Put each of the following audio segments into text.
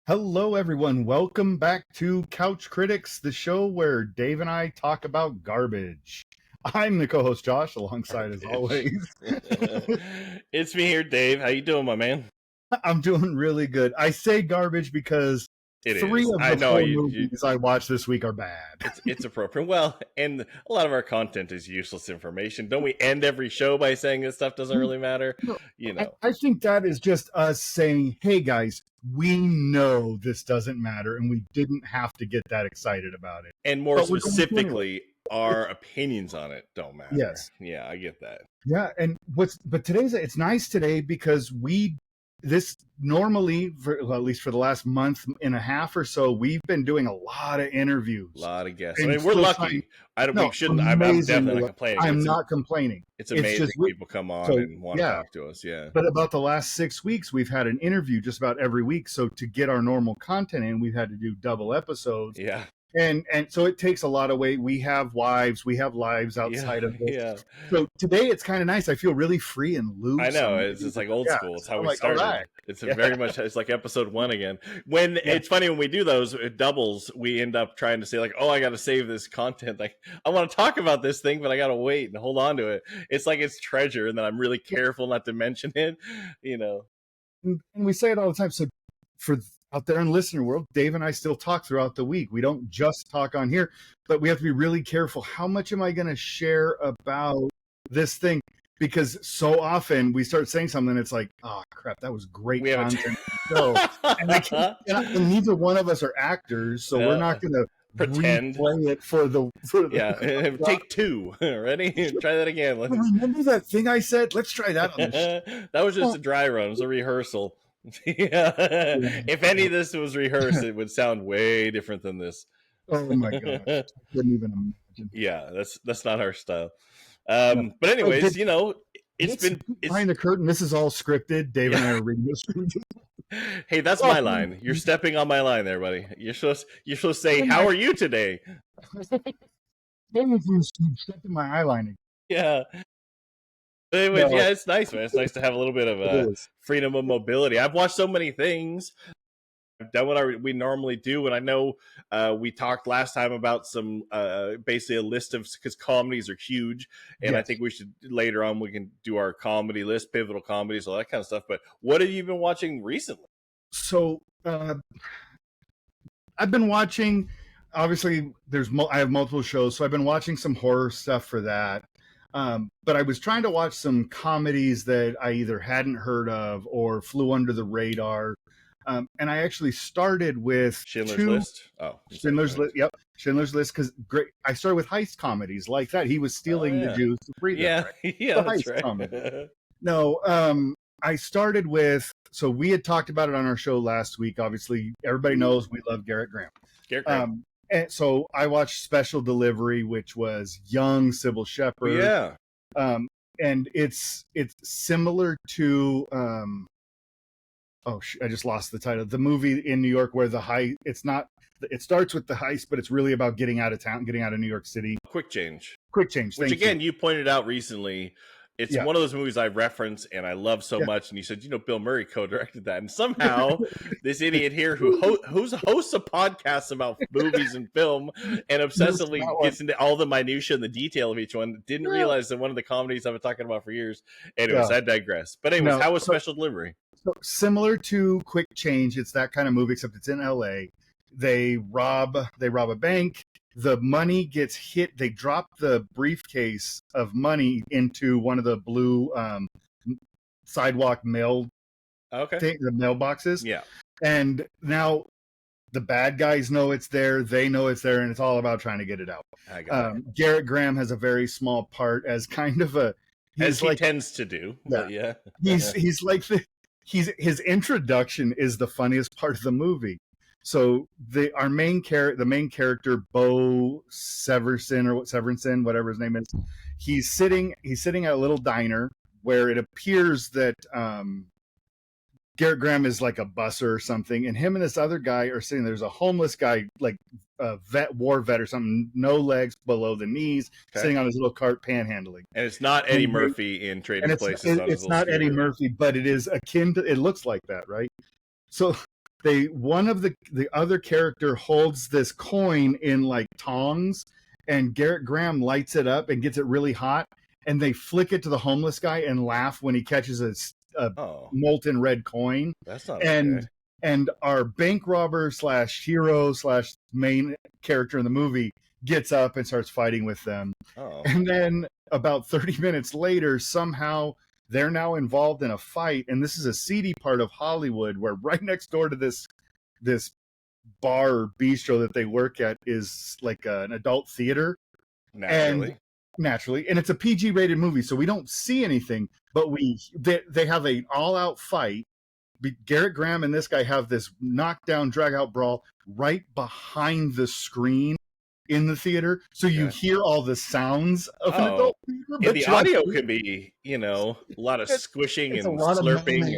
Hello, everyone. Welcome back to Couch Critics, the show where Dave and I talk about garbage. I'm the co-host Josh, alongside as always. It's me here, Dave. How you doing, my man? I'm doing really good. I say garbage because It three is. of I the know four you. movies I watched this week are bad. It's appropriate. Well, and a lot of our content is useless information. Don't we end every show by saying this stuff doesn't really matter? No, You I, know. I think that is just us saying, hey guys, we know this doesn't matter and we didn't have to get that excited about it. And more But we're going to anyway. specifically, our opinions on it don't matter. Yes. Yeah, I get that. Yeah, and but it's nice today because this normally well, at least for the last month and a half or so, we've been doing a lot of interviews. A lot of guests. And I mean, we're still lucky. We shouldn't. I'm definitely not complaining. I'm not complaining. It's amazing people come on and want to talk to us. Yeah. But about the last 6 weeks, we've had an interview just about every week. So to get our normal content in, we've had to do double episodes. Yeah. And so it takes a lot of weight. We have wives. We have lives outside of this. Yeah. So today it's kind of nice. I feel really free and loose. I know. It's like old school. It's how we started. Right. It's very much, it's like episode 1 again. It's funny when we do those doubles, we end up trying to say like, oh, I got to save this content. Like, I want to talk about this thing, but I got to wait and hold on to it. It's like it's treasure. And then I'm really careful not to mention it, And we say it all the time. So for out there in listener world, Dave and I still talk throughout the week. We don't just talk on here, but we have to be really careful. How much am I going to share about this thing? Because so often we start saying something, it's like, oh crap, that was great content. And neither one of us are actors, so we're not going to pretend play it for the take 2. Ready? Try that again. Remember that thing I said? Let's try that on the show. That was just a dry run. It was a rehearsal. If any of this was rehearsed, it would sound way different than this. Oh my gosh. I couldn't even imagine. Yeah, that's not our style. But anyways, it's been behind the curtain. This is all scripted. Dave and I are reading this. Hey, that's my line. You're stepping on my line there, buddy. You're supposed to say, "How are you today?" Stepping my eyeliner. Yeah. Anyways, yeah, it's nice, man. It's nice to have a little bit of freedom of mobility. I've watched so many things. I've done what we normally do, and I know we talked last time about some basically a list of, because comedies are huge, and I think we should later on we can do our comedy list, pivotal comedies, all that kind of stuff. But what have you been watching recently? So I've been watching. Obviously, I have multiple shows, so I've been watching some horror stuff for that. But I was trying to watch some comedies that I either hadn't heard of or flew under the radar. And I actually started with Schindler's List. Oh, Schindler's List. Yep, Schindler's List. Because I started with heist comedies like that. He was stealing the Jews to free them. Right? Yeah, that's right. Comedy. No, I started with. So we had talked about it on our show last week. Obviously, everybody knows we love Garrett Graham. Garrett Graham. And so I watched Special Delivery, which was young Sybil Shepherd. Yeah. And it's similar to I just lost the title. The movie in New York where it starts with the heist, but it's really about getting out of town, getting out of New York City. Quick Change. Which again, you pointed out recently. It's one of those movies I reference and I love so much. And you said, Bill Murray co-directed that. And somehow this idiot here who hosts a podcast about movies and film and obsessively gets into all the minutia and the detail of each one didn't realize that one of the comedies I've been talking about for years. Anyways, I digress. But anyways, how was Special Delivery? So similar to Quick Change, it's that kind of movie, except it's in LA. They rob a bank. The money gets hit. They drop the briefcase of money into one of the blue sidewalk mail the mailboxes. Yeah. And now the bad guys know it's there. They know it's there, and it's all about trying to get it out. I got it. Garrett Graham has a very small part as kind of as he tends to do. Yeah. He's like his introduction is the funniest part of the movie. So the main character, Bo Severinsen, whatever his name is, he's sitting at a little diner where it appears that Garrett Graham is like a busser or something, and him and this other guy are sitting. There's a homeless guy, like a war vet or something, no legs below the knees, sitting on his little cart panhandling. And it's not Eddie Murphy in Trading Places. It's not Eddie Murphy, but it is akin to. It looks like that, right? So one of the other character holds this coin in like tongs, and Garrett Graham lights it up and gets it really hot, and they flick it to the homeless guy and laugh when he catches a molten red coin. That's not and okay. And our bank robber / hero / main character in the movie gets up and starts fighting with them. And then about 30 minutes later, somehow they're now involved in a fight, and this is a seedy part of Hollywood where right next door to this bar or bistro that they work at is like an adult theater. Naturally, and it's a PG rated movie, so we don't see anything, but they have an all out fight. Garrett Graham and this guy have this knockdown, drag out brawl right behind the screen in the theater, so you hear all the sounds of an adult theater. But the audio could be, a lot of squishing and slurping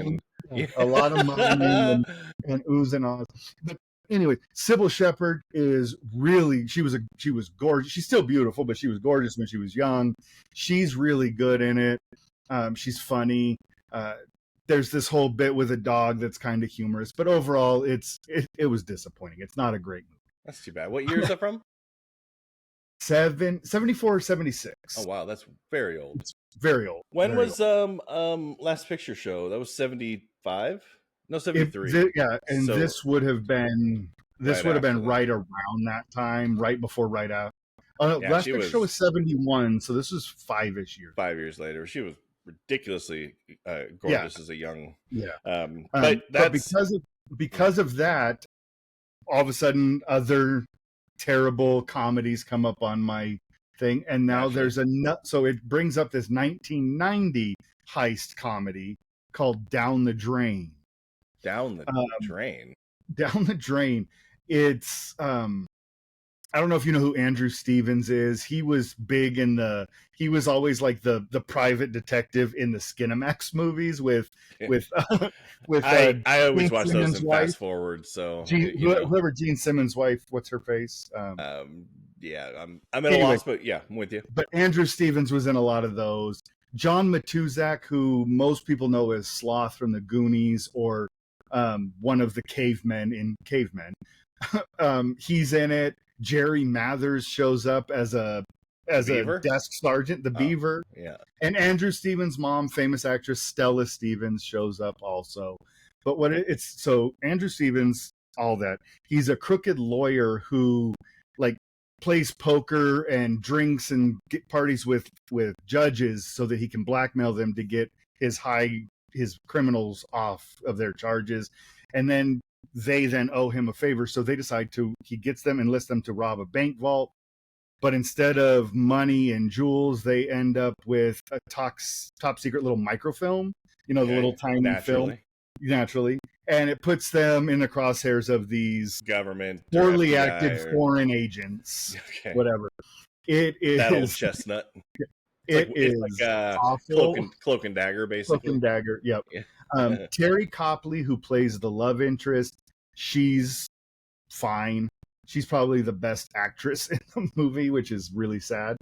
and a lot of moaning and oohs and ahs. But anyway, Sybil Shepherd is really she was gorgeous. She's still beautiful, but she was gorgeous when she was young. She's really good in it. She's funny. There's this whole bit with a dog that's kind of humorous, but overall, it was disappointing. It's not a great movie. That's too bad. What year is that from? 74 or 76. Oh wow, that's very old. It's very old. When was Last Picture Show? That was 75? No, 73. And so, this would have been right around that time, right before, right out. Last Picture Show was 71, so this was 5-ish years. 5 years later. She was ridiculously gorgeous as a young. But because of that, all of a sudden other terrible comedies come up on my thing, and now there's so it brings up this 1990 heist comedy called Down the Drain. Down the Drain. It's I don't know if you know who Andrew Stevens is. He was big he was always like the private detective in the Skinamax movies with I always watch those and fast forward. So whoever Gene Simmons' wife, what's her face? I'm at a loss, but yeah, I'm with you. But Andrew Stevens was in a lot of those. John Matuzak, who most people know as Sloth from the Goonies, or one of the cavemen in Cavemen. He's in it. Jerry Mathers shows up as a desk sergeant, the Beaver. Yeah. And Andrew Stevens' mom, famous actress Stella Stevens, shows up also. But Andrew Stevens, all that, he's a crooked lawyer who like plays poker and drinks and parties with judges so that he can blackmail them to get his criminals off of their charges. And then they owe him a favor, so he gets them, enlists them to rob a bank vault, but instead of money and jewels, they end up with a top secret little microfilm, the little tiny film, naturally, and it puts them in the crosshairs of these government poorly acted foreign agents, whatever. It is that old chestnut. It's like awful. Cloak and Dagger, basically. Cloak and Dagger, yep. Terry Copley, who plays the love interest, she's fine. She's probably the best actress in the movie, which is really sad.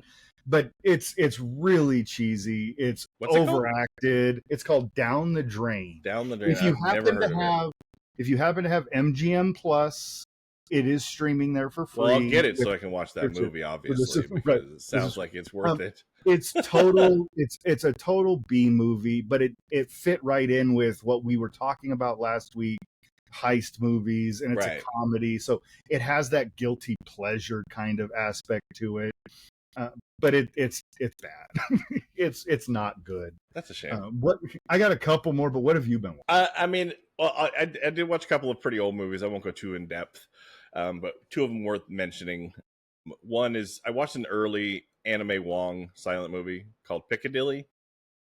But it's really cheesy. It's overacted. It's called Down the Drain. Down the Drain. If you happen to have MGM Plus, it is streaming there for free. Well, I'll get it so I can watch that movie, obviously, because it sounds like it's worth it. It's it's a total B movie, but it fit right in with what we were talking about last week, heist movies, and it's a comedy, so it has that guilty pleasure kind of aspect to it. But it's bad. it's not good. That's a shame. What I got a couple more, but what have you been watching? I did watch a couple of pretty old movies. I won't go too in depth, but two of them worth mentioning. One is I watched an early anime Wong silent movie called Piccadilly.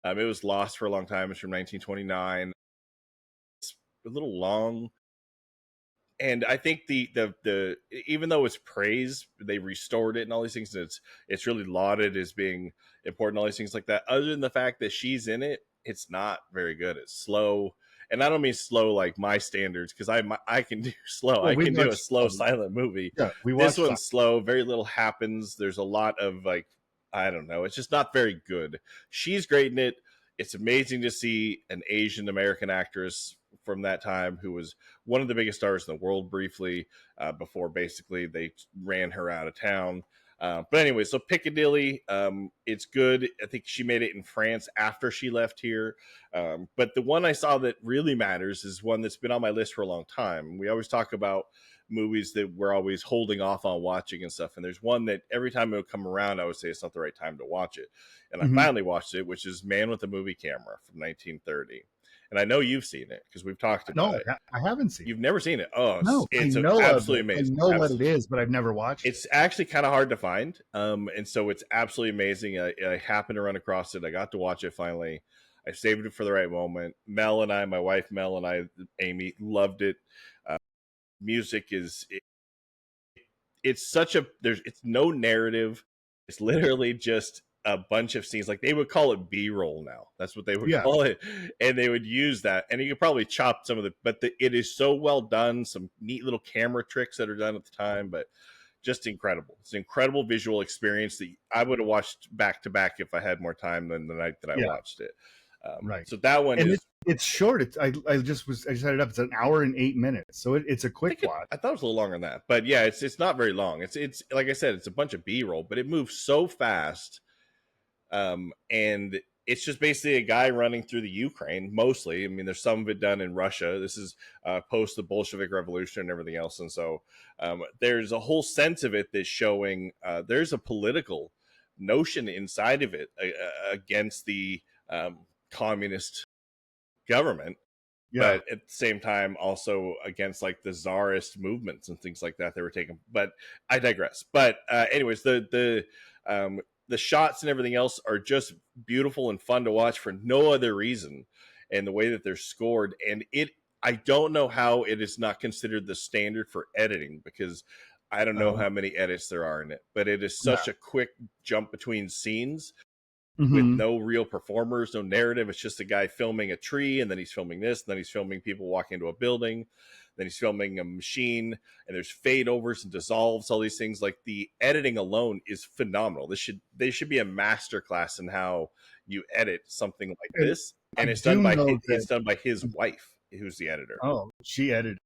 It was lost for a long time. It's from 1929. It's a little long. And I think the even though it's praised, they restored it and all these things. And it's really lauded as being important, all these things like that. Other than the fact that she's in it, it's not very good. It's slow, and I don't mean slow like my standards, because I can do slow. Well, I can do a slow silent movie. Yeah, this one's slow. Very little happens. There's a lot of I don't know. It's just not very good. She's great in it. It's amazing to see an Asian American actress from that time who was one of the biggest stars in the world briefly before basically they ran her out of town. But anyway, so Piccadilly, it's good. I think she made it in France after she left here. But the one I saw that really matters is one that's been on my list for a long time. We always talk about movies that we're always holding off on watching and stuff. And there's one that every time it would come around, I would say it's not the right time to watch it. And I finally watched it, which is Man with a Movie Camera from 1930. And I know you've seen it because we've talked about it. No, I haven't seen it. You've never seen it? Oh, no, it's absolutely amazing. I know what it is, but I've never watched it. It's actually kind of hard to find. And so it's absolutely amazing. I happened to run across it. I got to watch it finally. I saved it for the right moment. Mel and I, my wife Mel and I, Amy, loved it. Music is... It's no narrative. It's literally just a bunch of scenes. Like they would call it B-roll now. That's what they would call it. And they would use that. And you could probably chop some of it, but it is so well done. Some neat little camera tricks that are done at the time, but just incredible. It's an incredible visual experience that I would have watched back to back if I had more time than the night that I watched it. Right. So that one it's short. I just had it up. It's an hour and 8 minutes, so it's a quick watch. I thought it was a little longer than that, but yeah, it's not very long. It's like I said, it's a bunch of B-roll, but it moves so fast, and it's just basically a guy running through the Ukraine. Mostly, I mean, there's some of it done in Russia. This is post the Bolshevik Revolution and everything else, and so there's a whole sense of it that's showing there's a political notion inside of it against the communist government, but at the same time also against like the czarist movements and things like that they were taking. But I digress. But anyways, the shots and everything else are just beautiful and fun to watch for no other reason, and the way that they're scored. And I don't know how it is not considered the standard for editing, because I don't know how many edits there are in it, but it is such a quick jump between scenes with no real performers, no narrative. It's just a guy filming a tree, and then he's filming this, and then he's filming people walking into a building, then he's filming a machine, and there's fade overs and dissolves, all these things. Like the editing alone is phenomenal. They should be a master class in how you edit something like this. And it's done by his wife, who's the editor. Oh, she edited.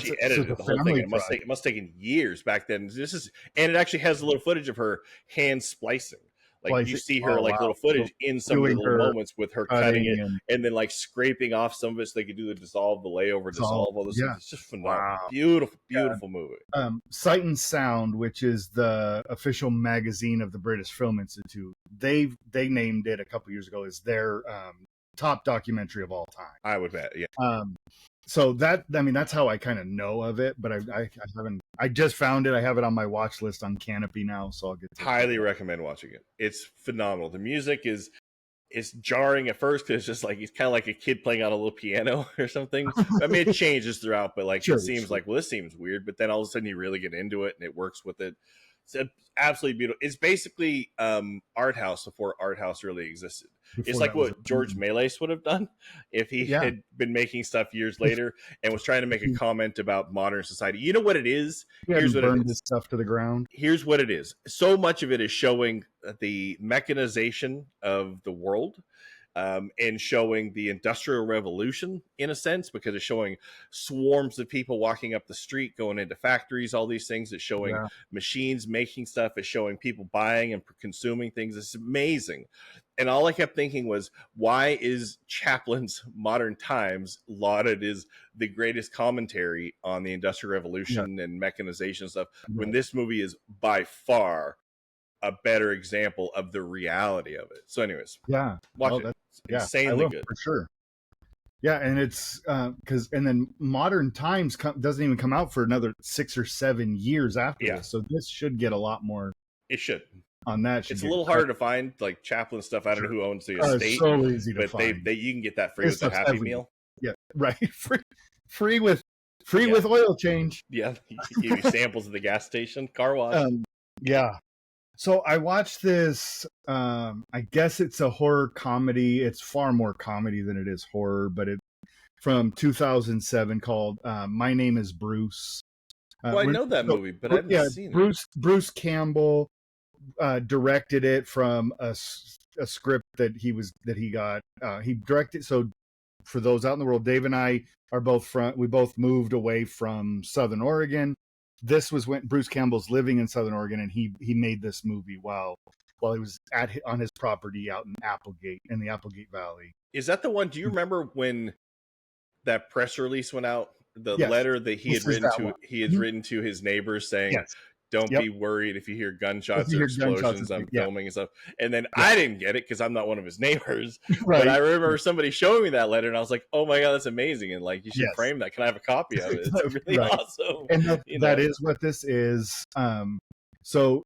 She edited the whole thing. It must have taken years back then. And it actually has a little footage of her hand splicing. Like you see her little footage in some of the little moments with her cutting it and then like scraping off some of it so they could do the dissolve, the layover, dissolve, all this. Yeah. It's just phenomenal. Wow. Beautiful movie. Sight and Sound, which is the official magazine of the British Film Institute, they named it a couple years ago as their top documentary of all time. I would bet, yeah. So that's how I kind of know of it, but I haven't. I just found it. I have it on my watch list on Canopy now, so I'll get to highly recommend watching it. It's phenomenal. The music is jarring at first because it's just like he's kind of like a kid playing on a little piano or something. I mean, it changes throughout, but like it seems like, well, this seems weird, but then all of a sudden you really get into it and it works with it. It's absolutely beautiful. It's basically art house before art house really existed. It's like what George Méliès would have done if he had been making stuff years later and was trying to make a comment about modern society. You know what it is? Here's what it is. This stuff to the ground. Here's what it is. So much of it is showing the mechanization of the world. And showing the Industrial Revolution in a sense, because it's showing swarms of people walking up the street, going into factories, all these things. It's showing machines making stuff. It's showing people buying and consuming things. It's amazing. And all I kept thinking was, why is Chaplin's Modern Times lauded as the greatest commentary on the Industrial Revolution and mechanization stuff, when this movie is by far a better example of the reality of it? So anyways, watch it. It's insanely good for sure. Yeah, and it's because then Modern Times doesn't even come out for another 6 or 7 years after this, so this should get a lot more. It should. On that, it's a little harder to find, like Chaplin stuff. I don't know who owns the estate, it's so easy to find. But you can get that free with the Happy Meal. Yeah, right. Free with oil change. Yeah, he gave you samples at the gas station, car wash. Yeah. So I watched this, I guess it's a horror comedy. It's far more comedy than it is horror, but it's from 2007 called My Name is Bruce. Well, I know that movie, but I haven't seen it. Bruce Campbell directed it from a script that he got. He directed, so for those out in the world, Dave and I are we both moved away from Southern Oregon. This was when Bruce Campbell's living in Southern Oregon, and he made this movie while he was on his property out in the Applegate Valley. Is that the one? Do you remember when that press release went out? The Yes. letter that he had written to his neighbors saying, yes. "Don't be worried if you hear gunshots or explosions. I'm filming and stuff." And then I didn't get it because I'm not one of his neighbors. Right. But I remember somebody showing me that letter, and I was like, "Oh my god, that's amazing!" And like, you should frame that. Can I have a copy of it? It's really awesome. And that is what this is. So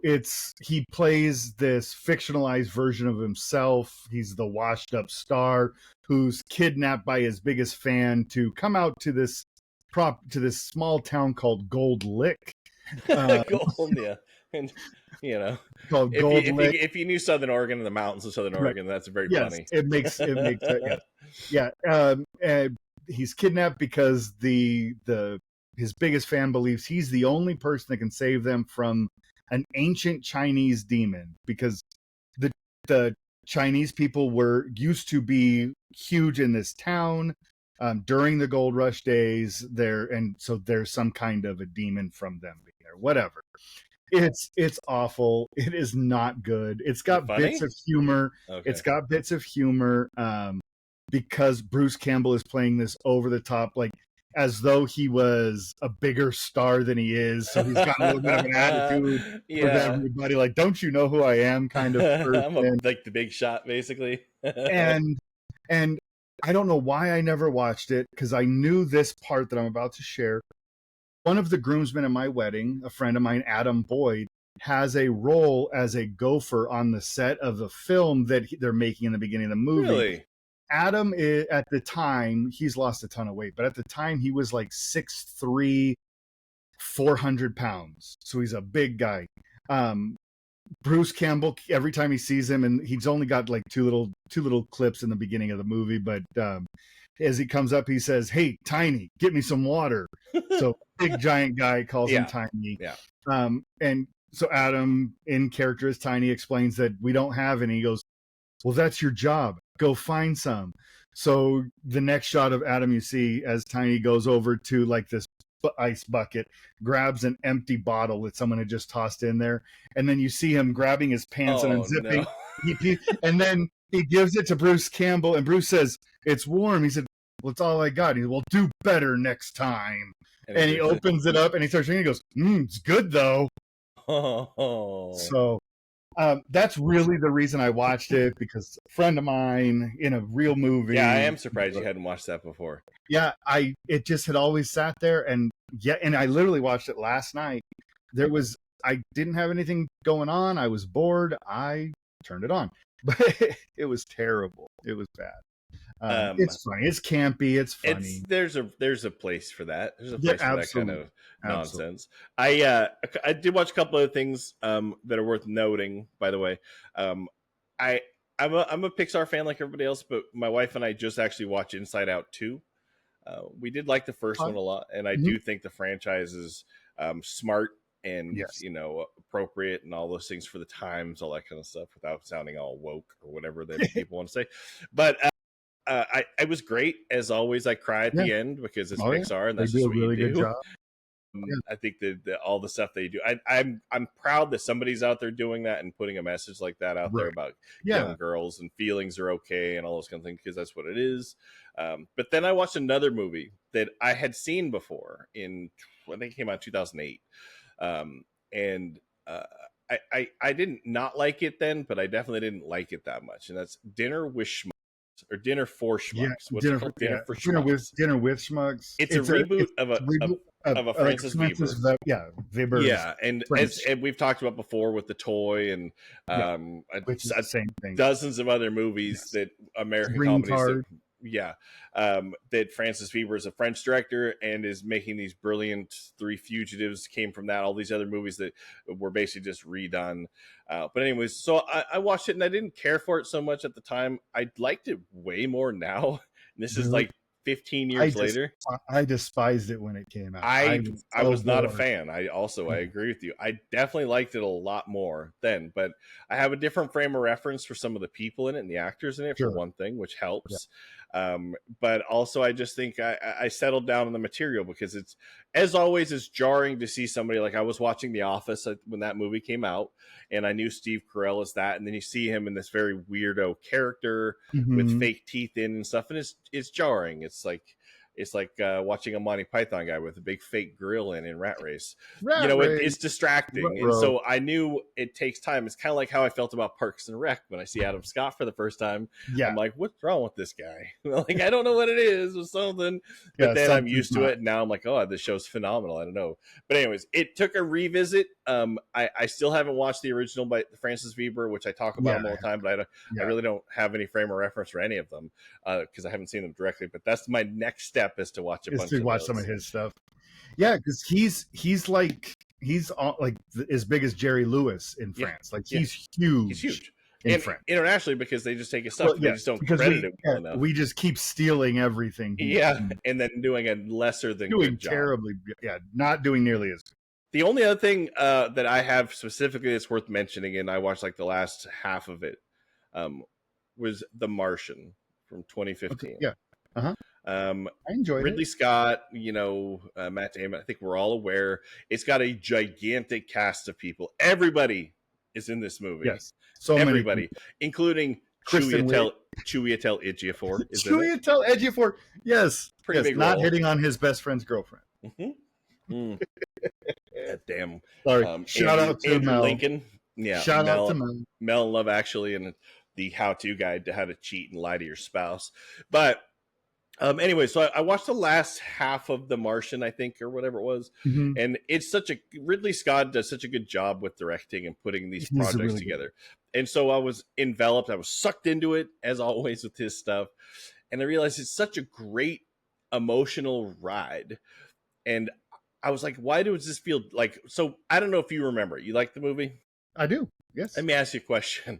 he plays this fictionalized version of himself. He's the washed up star who's kidnapped by his biggest fan to come out to this small town called Gold Lick. Gold, yeah. And called Gold Lick. If you knew Southern Oregon and the mountains of Southern Oregon, that's very funny. It makes it. Yeah. He's kidnapped because his biggest fan believes he's the only person that can save them from an ancient Chinese demon, because the Chinese people used to be huge in this town during the gold rush days and so there's some kind of a demon from them or whatever. It's awful. It is not good. It's got bits of humor. Okay. It's got bits of humor because Bruce Campbell is playing this over the top, like as though he was a bigger star than he is. So he's got a little bit of an attitude with everybody, like, don't you know who I am kind of person. Like the big shot, basically. and I don't know why I never watched it, because I knew this part that I'm about to share. One of the groomsmen at my wedding, a friend of mine, Adam Boyd, has a role as a gopher on the set of the film that they're making in the beginning of the movie. Really? Adam, at the time, he's lost a ton of weight, but at the time he was like 6'3", 400 pounds. So he's a big guy. Bruce Campbell, every time he sees him, and he's only got like two little clips in the beginning of the movie, but as he comes up, he says, "Hey, Tiny, get me some water." So big giant guy calls him Tiny. Yeah. And so Adam, in character as Tiny, explains that we don't have any. He goes, "Well, that's your job. Go find some." So the next shot of Adam, you see as Tiny goes over to like this ice bucket, grabs an empty bottle that someone had just tossed in there, and then you see him grabbing his pants and unzipping. No. And then he gives it to Bruce Campbell, and Bruce says, "It's warm." He said, "Well, it's all I got." He said, "Well, do better next time." And he opens it up and he starts drinking. He goes, "It's good though." So that's really the reason I watched it, because a friend of mine in a real movie. Yeah, I am surprised you hadn't watched that before. Yeah, it just had always sat there, and I literally watched it last night. I didn't have anything going on. I was bored. I turned it on, but it was terrible. It was bad. It's funny. It's campy. It's funny. There's a place for that. There's a place for that kind of nonsense. I did watch a couple of things that are worth noting. By the way, I'm a Pixar fan like everybody else, but my wife and I just actually watched Inside Out 2. We did like the first one a lot, and I do think the franchise is smart and appropriate and all those things for the times, all that kind of stuff, without sounding all woke or whatever that people want to say. But I was great as always. I cry at the end because it's Pixar, and that's just what you do. Good job. I think that all the stuff they do, I'm proud that somebody's out there doing that and putting a message like that out there about young girls and feelings are okay and all those kind of things, because that's what it is. But then I watched another movie that I had seen before I think it came out in 2008. And I didn't not like it then, but I definitely didn't like it that much. And that's Dinner with Schmucks, or Dinner for Schmucks. Dinner for Schmucks. Dinner with Schmucks. It's a reboot of a Francis Weber. Weber. Yeah, and we've talked about before with The Toy and which is the same thing. Dozens of other movies that American comedies. That Francis Weber is a French director and is making these brilliant Three Fugitives came from that. All these other movies that were basically just redone. But anyways, so I watched it and I didn't care for it so much at the time. I liked it way more now. And this is like 15 years later. I despised it when it came out. I was not a fan. I agree with you. I definitely liked it a lot more then, but I have a different frame of reference for some of the people in it and the actors in it, for one thing, which helps. But also, I just think I settled down on the material because it's, as always, it's jarring to see somebody like I was watching The Office when that movie came out, and I knew Steve Carell as that, and then you see him in this very weirdo character with fake teeth in and stuff, and it's jarring. It's like watching a Monty Python guy with a big fake grill in Rat Race. It's distracting. And so I knew it takes time. It's kind of like how I felt about Parks and Rec when I see Adam Scott for the first time. Yeah. I'm like, what's wrong with this guy? Like, I don't know what it is or something. But then I'm used to it. And now I'm like, oh, this show's phenomenal. I don't know. But anyways, it took a revisit. I still haven't watched the original by Francis Weber, which I talk about all the time, but I really don't have any frame of reference for any of them because I haven't seen them directly. But that's my next step, is to watch some of his stuff. Yeah, because he's like as big as Jerry Lewis in France. Like he's huge in France. Internationally, because they just take his stuff. They just don't credit it well enough. We just keep stealing everything. And then doing a lesser than good job. Terribly. Yeah, not doing nearly as good. The only other thing that I have specifically that's worth mentioning, and I watched like the last half of it, was The Martian from 2015. Okay, yeah. I enjoyed Ridley Scott, Matt Damon. I think we're all aware. It's got a gigantic cast of people. Everybody is in this movie. Yes, so everybody, including Chiwetel Ejiofor. Chiwetel Ejiofor, yes, pretty big. Not hitting on his best friend's girlfriend. Damn. Sorry. Shout out to Andrew Mel Lincoln. Yeah. Shout out to Mel. Mel Love Actually, and the how-to guide to how to cheat and lie to your spouse. But anyway, so I watched the last half of The Martian, I think, or whatever it was, and it's Ridley Scott does such a good job with directing and putting these projects together. And so I was enveloped, I was sucked into it, as always with his stuff, and I realized it's such a great emotional ride. And I was like, why does this feel like, so I don't know if you remember, you like the movie? I do, yes. Let me ask you a question.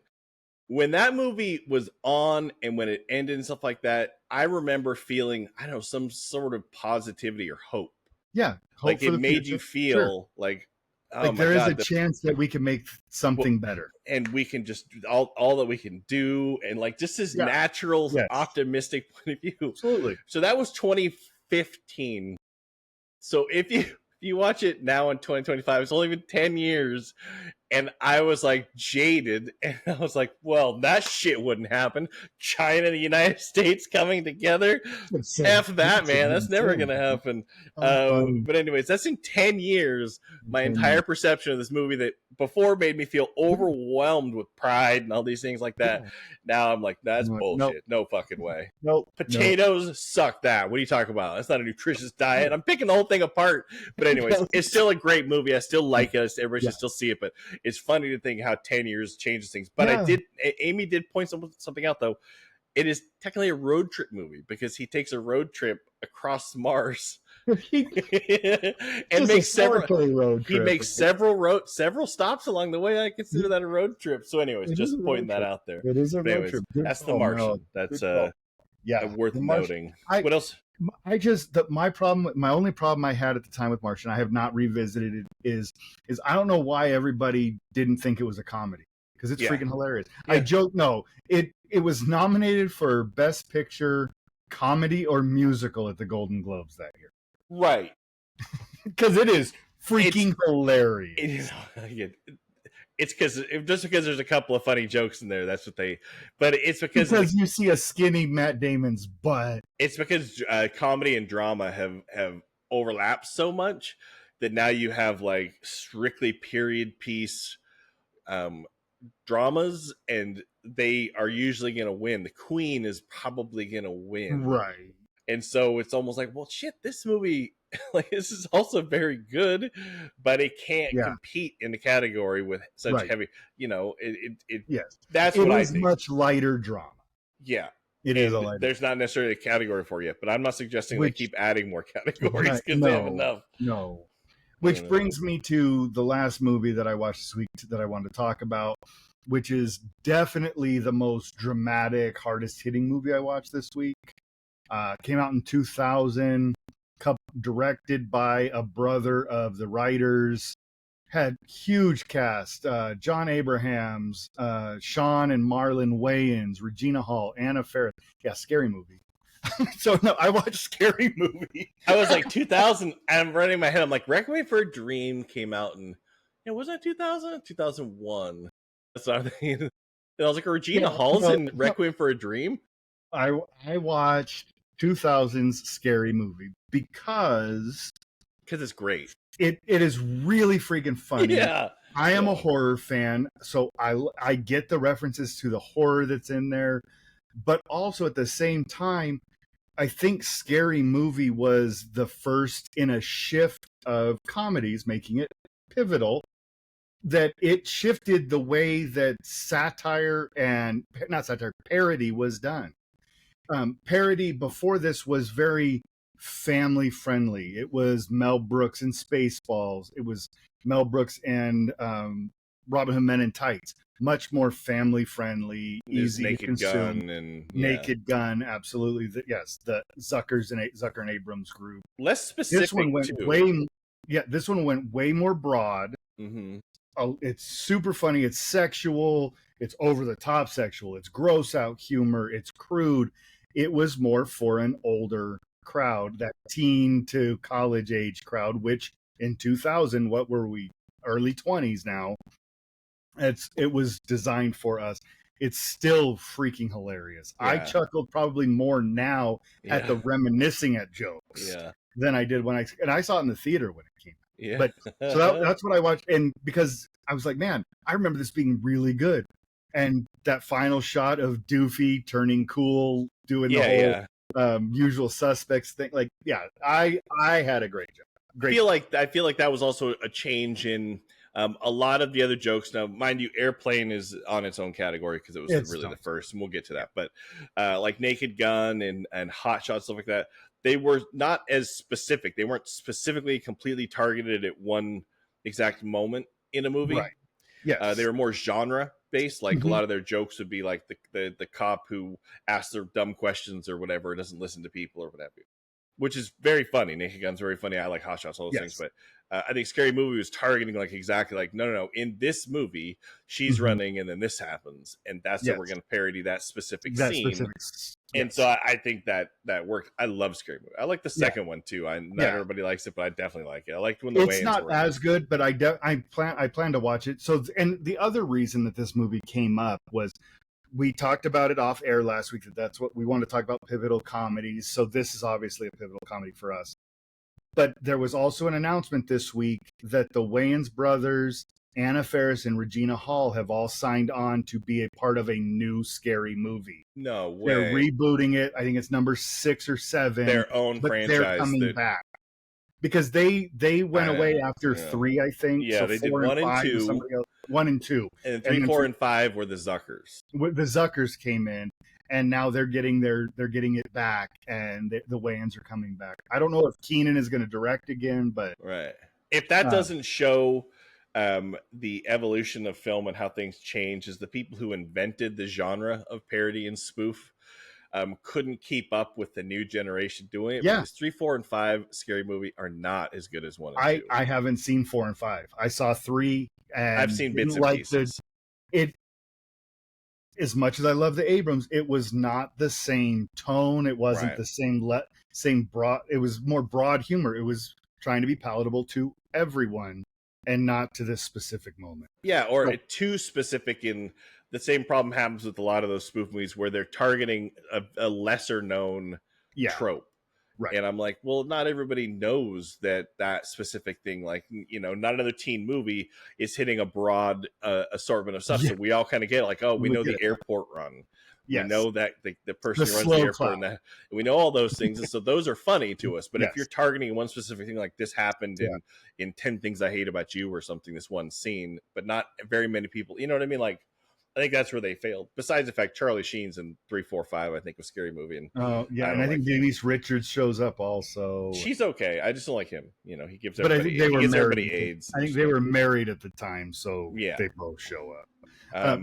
When that movie was on and when it ended and stuff like that, I remember feeling, I don't know, some sort of positivity or hope. Yeah. Hope like it made you feel like, oh like there is a chance that we can make something better. And we can just do all that we can do. And like just this natural, optimistic point of view. Absolutely. So that was 2015. So if you watch it now in 2025, it's only been 10 years. And I was like jaded, and I was like, well, that shit wouldn't happen. China and the United States coming together. F that, man. That's never going to happen. But anyways, that's in 10 years. My entire perception of this movie that before made me feel overwhelmed with pride and all these things like that. Now I'm like, that's bullshit. No fucking way. Potatoes suck that. What are you talking about? That's not a nutritious diet. I'm picking the whole thing apart. But anyways, it's still a great movie. I still like it. Everybody should still see it. But it's funny to think how 10 years changes things. But Amy did point something out, though. It is technically a road trip movie because he takes a road trip across Mars and makes several stops along the way. I consider that a road trip. So anyways, just pointing that out there. It is a road trip. That's The Martian. That's worth noting. What else? My only problem I had at the time with Martian, I have not revisited it, is I don't know why everybody didn't think it was a comedy, because it's freaking hilarious. I joke, no, it was nominated for Best Picture, Comedy, or Musical at the Golden Globes that year. Right. Because it is freaking hilarious. It is. It's because there's a couple of funny jokes in there. That's what but it's because you see a skinny Matt Damon's butt. It's because comedy and drama have overlapped so much that now you have like strictly period piece dramas, and they are usually going to win. The Queen is probably going to win, right? And so it's almost like, well, shit, this movie. Like this is also very good, but it can't compete in the category with such heavy. That's what I think. It is much lighter drama. Yeah, it is a lighter. There's not necessarily a category for it, but I'm not suggesting they keep adding more categories because they have enough. No. Which brings me to the last movie that I watched this week that I wanted to talk about, which is definitely the most dramatic, hardest hitting movie I watched this week. Came out in 2000. Directed by a brother of the writers, had huge cast, John Abrahams, Sean and Marlon Wayans, Regina Hall, Anna Faris. Scary movie. So no, I watched Scary Movie. I was like 2000. I'm running in my head. I'm like, Requiem for a Dream came out in, wasn't it 2000? 2001. That's what I'm thinking. And I was like, Regina Hall's in Requiem for a Dream? I watched 2000's Scary Movie because it's great. It is really freaking funny. Yeah. I am a horror fan, so I get the references to the horror that's in there, but also at the same time, I think Scary Movie was the first in a shift of comedies, making it pivotal, that it shifted the way that satire and not satire, parody was done. Parody before this was very family friendly. It was Mel Brooks and Spaceballs. It was Mel Brooks and Robin Hood Men in Tights. Much more family friendly, easy to consume. Naked Gun, absolutely. Yes, the Zucker and Abrams group. Less specific. This one went this one went way more broad. Mm-hmm. It's super funny. It's sexual. It's over the top sexual. It's gross out humor. It's crude. It was more for an older crowd, that teen to college age crowd, which in 2000, what were we? Early 20s now. It was designed for us. It's still freaking hilarious. Yeah. I chuckled probably more now at the reminiscing at jokes than I did when I saw it in the theater when it came out. Yeah. But so that's what I watched, and because I was like, man, I remember this being really good. And that final shot of Doofy turning cool, doing the whole Usual Suspects thing, like, I had a great job. I feel like that was also a change in a lot of the other jokes. Now, mind you, Airplane is on its own category because it was really the first, and we'll get to that. But like Naked Gun and Hot Shot, stuff like that, they were not as specific. They weren't specifically completely targeted at one exact moment in a movie. Right. Yes. They were more genre based. Like a lot of their jokes would be like the cop who asks their dumb questions or whatever, doesn't listen to people or whatever, which is very funny. Naked Gun's very funny. I like Hot Shots, all those things. But I think Scary Movie was targeting like exactly like, no. In this movie, she's running and then this happens. And that's how we're going to parody that specific scene. And so I think that worked. I love Scary Movie. I like the second one too. Not everybody likes it, but I definitely like it. I liked when the It's not as good, but I plan to watch it. So, and the other reason that this movie came up was we talked about it off air last week. That's what we want to talk about, pivotal comedies. So this is obviously a pivotal comedy for us. But there was also an announcement this week that the Wayans brothers, Anna Faris, and Regina Hall have all signed on to be a part of a new Scary Movie. No way. They're rebooting it. I think it's number 6 or 7. Their own franchise. They're coming back. Because they went away after 3, I think. Yeah, so they did 1 and 2. 1 and 2. And 3, 4, and 5 were the Zuckers. The Zuckers came in, and now they're getting it back, and the Wayans are coming back. I don't know if Keenan is going to direct again, but if that doesn't show the evolution of film and how things change, is the people who invented the genre of parody and spoof couldn't keep up with the new generation doing it. Because 3, 4, and 5 Scary Movie are not as good as 1 and 2. I haven't seen 4 and 5. I saw 3, and I've seen bits and pieces. As much as I love the Abrams, it was not the same tone. It wasn't the same broad. It was more broad humor. It was trying to be palatable to everyone and not to this specific moment. Yeah, or too specific. In the same problem happens with a lot of those spoof movies where they're targeting a lesser known trope. Right. And I'm like, well, not everybody knows that specific thing. Like, not another teen movie is hitting a broad assortment of stuff. So we all kind of get it. Like, oh, we know the airport run. Yes. We know that the person who runs the airport. And we know all those things. And so those are funny to us. But if you're targeting one specific thing, like this happened in 10 Things I Hate About You or something, this one scene, but not very many people, you know what I mean? Like, I think that's where they failed. Besides the fact Charlie Sheen's in 3, 4, 5, I think was Scary Movie. And I think Denise Richards shows up also. She's okay. I just don't like him. He gives everybody AIDS. I think they were married at the time, so they both show up.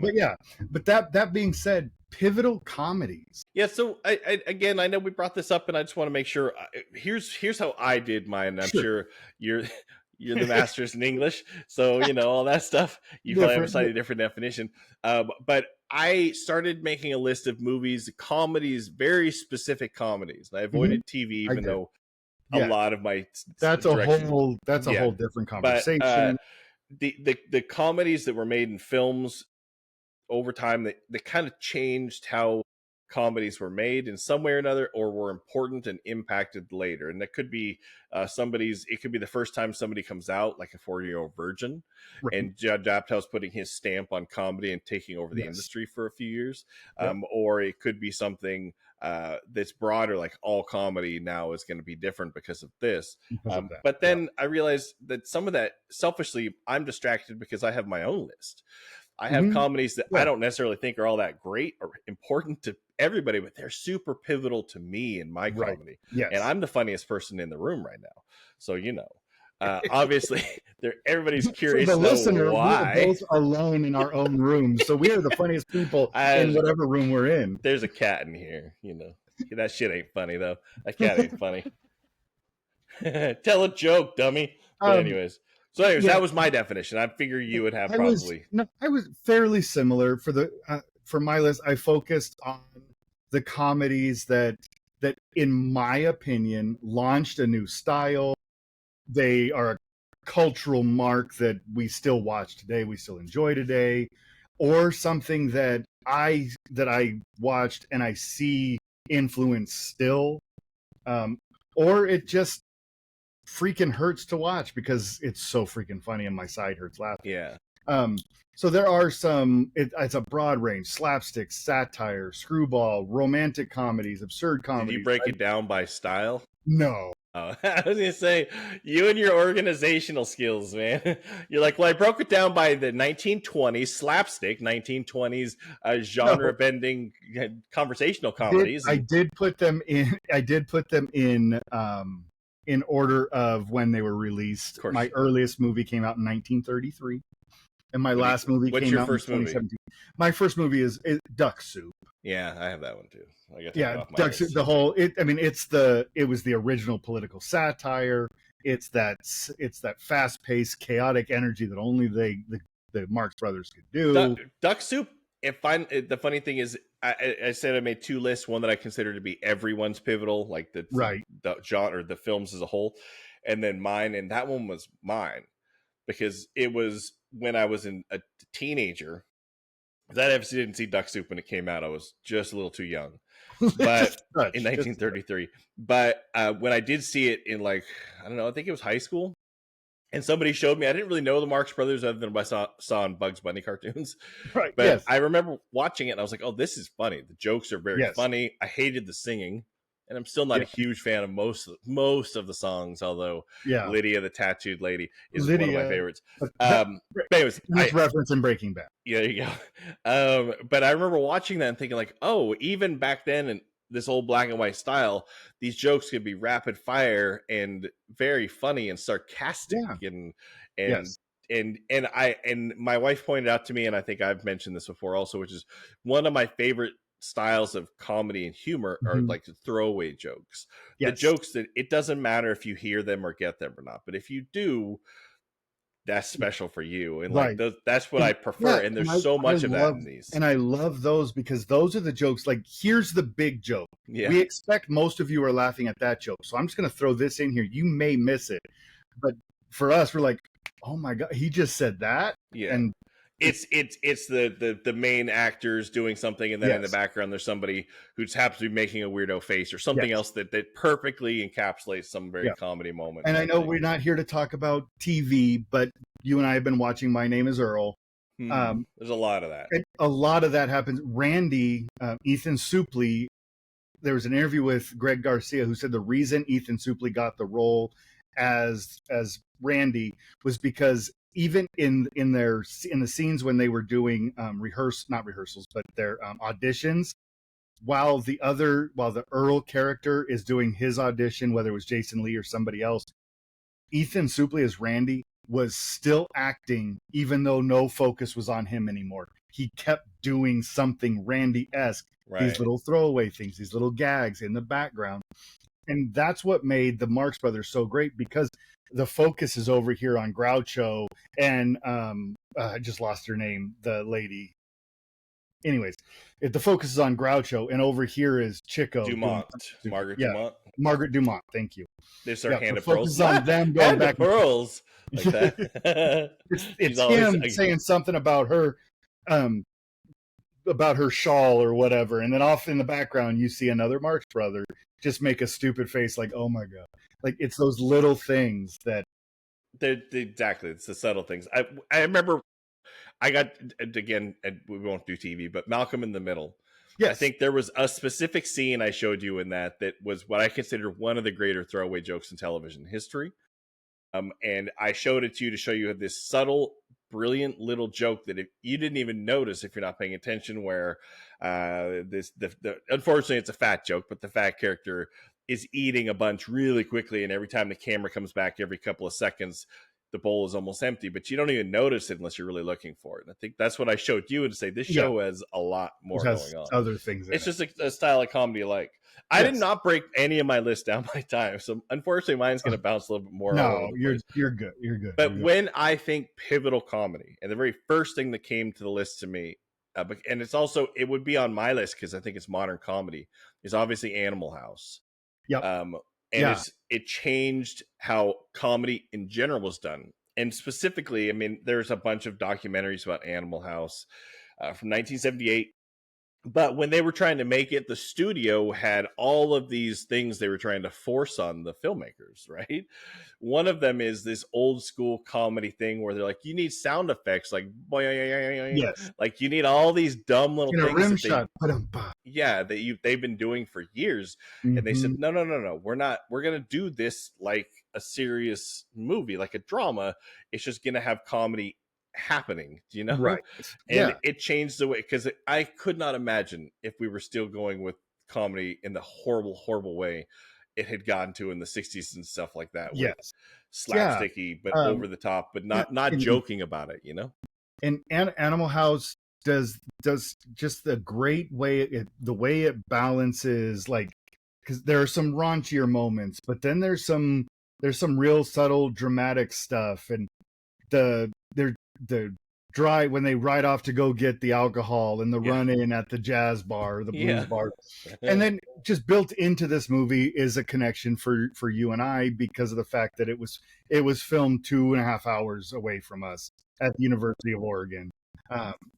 But that being said, pivotal comedies. Yeah. So I know we brought this up, and I just want to make sure. Here's how I did mine. I'm sure you're the masters in English, so all that stuff. You probably have a slightly different definition. But I started making a list of movies, comedies, very specific comedies. I avoided TV, even though a lot of my that's a whole different conversation. But the comedies that were made in films over time, they kind of changed how comedies were made in some way or another, or were important and impacted later. And that could be it could be the first time somebody comes out, like a 40-year-old virgin, right, and Judd Apatow's putting his stamp on comedy and taking over the industry for a few years. Or it could be something that's broader, like all comedy now is going to be different because of this. But then I realized that some of that, selfishly, I'm distracted because I have my own list. I have comedies that I don't necessarily think are all that great or important to everybody, but they're super pivotal to me in my comedy. And I'm the funniest person in the room right now. So, obviously everybody's curious to know why. We're both alone in our own rooms. So we are the funniest people in whatever room we're in. There's a cat in here, That shit ain't funny, though. That cat ain't funny. Tell a joke, dummy. But anyways. So anyways, that was my definition. I figure you would have probably. I was fairly similar for my list. I focused on the comedies that in my opinion launched a new style. They are a cultural mark that we still watch today, we still enjoy today, or something that I watched and I see influence still, or it just freaking hurts to watch because it's so freaking funny and my side hurts laughing. Yeah. So there are some, it's a broad range: slapstick, satire, screwball, romantic comedies, absurd comedies. Did you break it down by style? No. Oh, I was gonna say, you and your organizational skills, man. You're like, well, I broke it down by the 1920s slapstick, 1920s genre-bending conversational comedies. I did put them in order of when they were released. My earliest movie came out in 1933, and my last movie came out in 2017. My first movie is Duck Soup. Yeah, I have that one too. Duck Soup. It was the original political satire. It's that fast-paced, chaotic energy that only the Marx Brothers could do. Duck Soup. The funny thing is, I said I made two lists: one that I consider to be everyone's pivotal, like the genre, the films as a whole, and then mine. And that one was mine because it was when I was a teenager. I obviously didn't see Duck Soup when it came out. I was just a little too young, but in 1933. But when I did see it in, like, I don't know, I think it was high school, and somebody showed me. I didn't really know the Marx Brothers other than what I saw in Bugs Bunny cartoons. Right. But I remember watching it and I was like, oh, this is funny. The jokes are very funny. I hated the singing. And I'm still not a huge fan of most of the songs, although Lydia the Tattooed Lady is one of my favorites. But anyways, reference in Breaking Bad. Yeah, there you go. But I remember watching that and thinking, like, oh, even back then in this old black and white style, these jokes could be rapid fire and very funny and sarcastic and my wife pointed out to me, and I think I've mentioned this before also, which is one of my favorite styles of comedy and humor are like the throwaway jokes. The jokes that it doesn't matter if you hear them or get them or not, but if you do, that's special for you. And like that's what I prefer. And there's so much of that in these. And I love those because those are the jokes. Like, here's the big joke. We expect most of you are laughing at that joke, so I'm just going to throw this in here. You may miss it, but for us, we're like, oh my God, he just said that. And it's the main actors doing something, and then in the background there's somebody who just happens to be making a weirdo face or something else that perfectly encapsulates some very comedy moment. And I know we're not here to talk about TV, but you and I have been watching My Name is Earl. There's a lot of that. A lot of that happens. Randy, Ethan Suplee, there was an interview with Greg Garcia who said the reason Ethan Suplee got the role as Randy was because even in the scenes when they were doing not rehearsals, but their auditions, while the Earl character is doing his audition, whether it was Jason Lee or somebody else, Ethan Suplee as Randy was still acting, even though no focus was on him anymore. He kept doing something Randy-esque, these little throwaway things, these little gags in the background. And that's what made the Marx Brothers so great, because the focus is over here on Groucho and I just lost her name, the lady. anyways, the focus is on Groucho, and over here is Chico Dumont, Margaret Dumont. Margaret Dumont. Thank you. There's our hand of pearls. Focus on them going hand back of pearls like that. it's him saying something about her, about her shawl or whatever, and then off in the background you see another Marx brother just make a stupid face, like, oh my god. Like, it's those little things that exactly. It's the subtle things. I remember I got, again, we won't do TV, but Malcolm in the Middle. Yes. I think there was a specific scene I showed you in that was what I consider one of the greater throwaway jokes in television history. And I showed it to you to show you this subtle, brilliant little joke that if you didn't even notice if you're not paying attention, where unfortunately it's a fat joke, but the fat character is eating a bunch really quickly, and every time the camera comes back every couple of seconds, the bowl is almost empty, but you don't even notice it unless you're really looking for it. And I think that's what I showed you, to say this show has a lot more going on. Other things. It's just a style of comedy alike. I did not break any of my list down by time, so unfortunately mine's going to bounce a little bit more. No, you're good. You're good. But when I think pivotal comedy, and the very first thing that came to the list to me, and it's also, it would be on my list because I think it's modern comedy, is obviously Animal House. Yeah. It changed how comedy in general was done. And specifically, I mean, there's a bunch of documentaries about Animal House from 1978. But when they were trying to make it, the studio had all of these things they were trying to force on the filmmakers, right? One of them is this old school comedy thing where they're like, you need sound effects, like, yes, like you need all these dumb little things. Rim shot. They've been doing for years. Mm-hmm. And they said, no, we're going to do this like a serious movie, like a drama. It's just going to have comedy happening, right? And it changed the way, because I could not imagine if we were still going with comedy in the horrible way it had gotten to in the 60s and stuff like that. Yes, slapsticky, but over the top, but not joking about it, And Animal House does just the great way the way it balances, like, because there are some raunchier moments, but then there's some real subtle dramatic stuff, and the dry when they ride off to go get the alcohol, and the run in at the jazz bar or the blues bar. And then just built into this movie is a connection for you and I, because of the fact that it was filmed 2.5 hours away from us at the University of Oregon.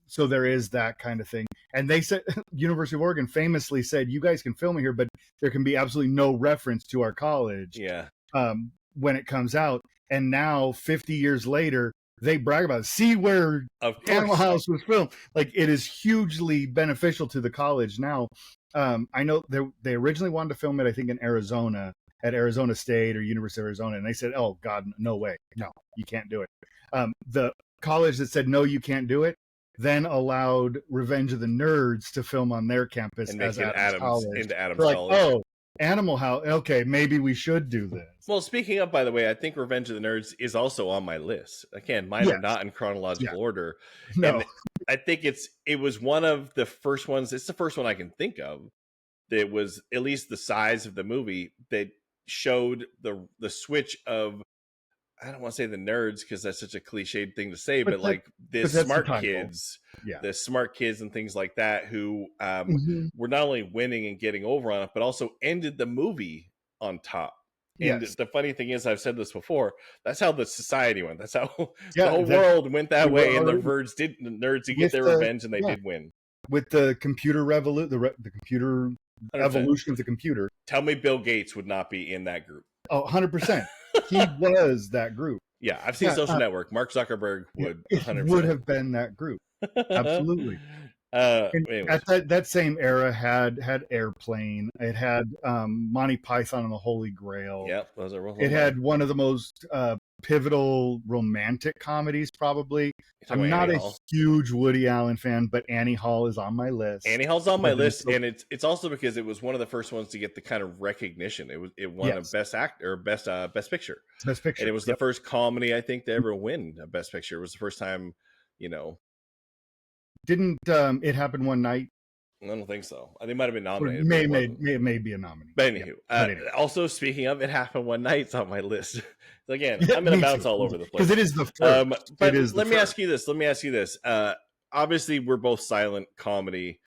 So there is that kind of thing. And they said, University of Oregon famously said, you guys can film it here, but there can be absolutely no reference to our college when it comes out. And now 50 years later, they brag about it. See where Animal House was filmed. Like, it is hugely beneficial to the college now. I know they originally wanted to film it, I think, in Arizona, at Arizona State or University of Arizona, and they said, "Oh God, no way, no, you can't do it." The college that said no, you can't do it, then allowed Revenge of the Nerds to film on their campus and as Adams College. Into Adams like, College. Oh, Animal House. Okay, maybe we should do this. Well, speaking of, by the way, I think Revenge of the Nerds is also on my list. Again, mine are not in chronological order. No, and I think it was one of the first ones. It's the first one I can think of that was at least the size of the movie that showed the switch of, I don't want to say the nerds because that's such a cliched thing to say, but like the smart kids, the smart kids and things like that, who were not only winning and getting over on it, but also ended the movie on top. And the funny thing is, I've said this before, that's how the society went. That's how the whole world went that way. And the nerds did get their revenge, and they did win. With the computer revolution, the computer 100%. Evolution of the computer. Tell me Bill Gates would not be in that group. Oh, 100%. He was that group. Yeah, I've seen Social Network. Mark Zuckerberg would 100%. Would have been that group. Absolutely. At that same era had Airplane. It had Monty Python and the Holy Grail. Yep, those are real. It had one of the most pivotal romantic comedies, probably. I'm not a huge Woody Allen fan, but Annie Hall is on my list. Annie Hall's on my list, and it's also because it was one of the first ones to get the kind of recognition. It won a Best Actor or Best Picture. Best Picture, and it was the first comedy I think to ever win a Best Picture. It was the first time, Didn't It Happen One Night? I don't think so. I think it might have been nominated. It may be a nominee. But anywho, also speaking of It Happened One Night, it's on my list. Again, I'm going to bounce all over the place. Because it is the first. But let me ask you this. obviously we're both silent comedy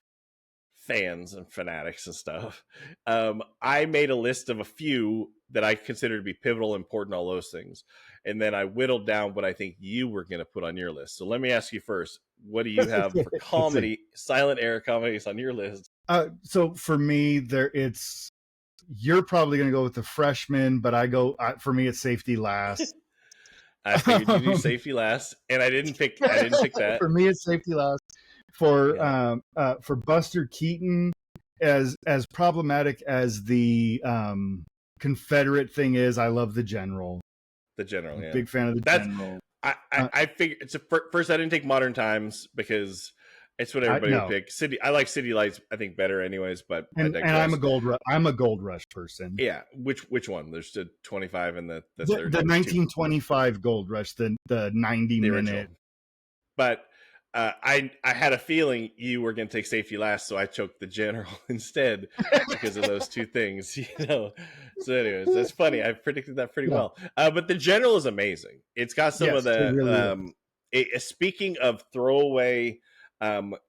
fans and fanatics and stuff. I made a list of a few that I consider to be pivotal, important, all those things. And then I whittled down what I think you were going to put on your list. So let me ask you first, what do you have for comedy, silent era comedies on your list? So for me, you're probably going to go with The Freshman, but for me, it's Safety Last. I figured you do Safety Last, and I didn't pick that. For me, it's Safety Last. For Buster Keaton, as problematic as the Confederate thing is, I love The General. The General, I'm a big fan of The General. I figured first I didn't take Modern Times because it's what everybody would pick. I like City Lights, I think, better anyways. But and I'm a Gold Rush person. Yeah, which one? There's the 25 and the 30. The 1925 Gold Rush, the 90-minute. Original. But I had a feeling you were going to take Safety Last, so I choked The General instead because of those two things. So anyways, that's funny. I predicted that pretty well. But The General is amazing. It's got some of the speaking of throwaway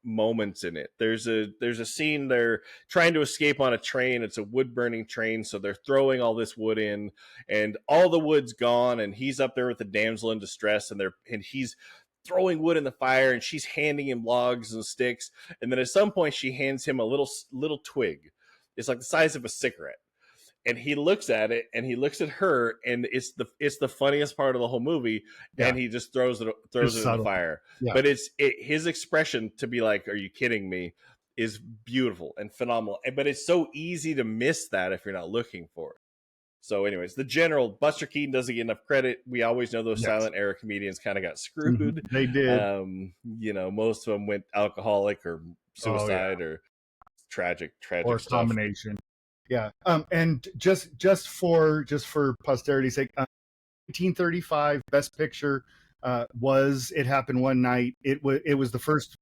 moments in it. There's a scene they're trying to escape on a train. It's a wood burning train, so they're throwing all this wood in, and all the wood's gone, and he's up there with the damsel in distress, and he's throwing wood in the fire, and she's handing him logs and sticks, and then at some point she hands him a little twig. It's like the size of a cigarette. And he looks at it, and he looks at her, and it's the funniest part of the whole movie. Yeah. And he just throws it in the fire. Yeah. But his expression to be like, "Are you kidding me?" is beautiful and phenomenal. But it's so easy to miss that if you're not looking for it. So, anyways, The General, Buster Keaton doesn't get enough credit. We always know those silent era comedians kind of got screwed. They did. Most of them went alcoholic or suicide or tragic or stuff. Combination. Yeah. And just for posterity's sake, 1935 Best Picture was It Happened One Night. It was the first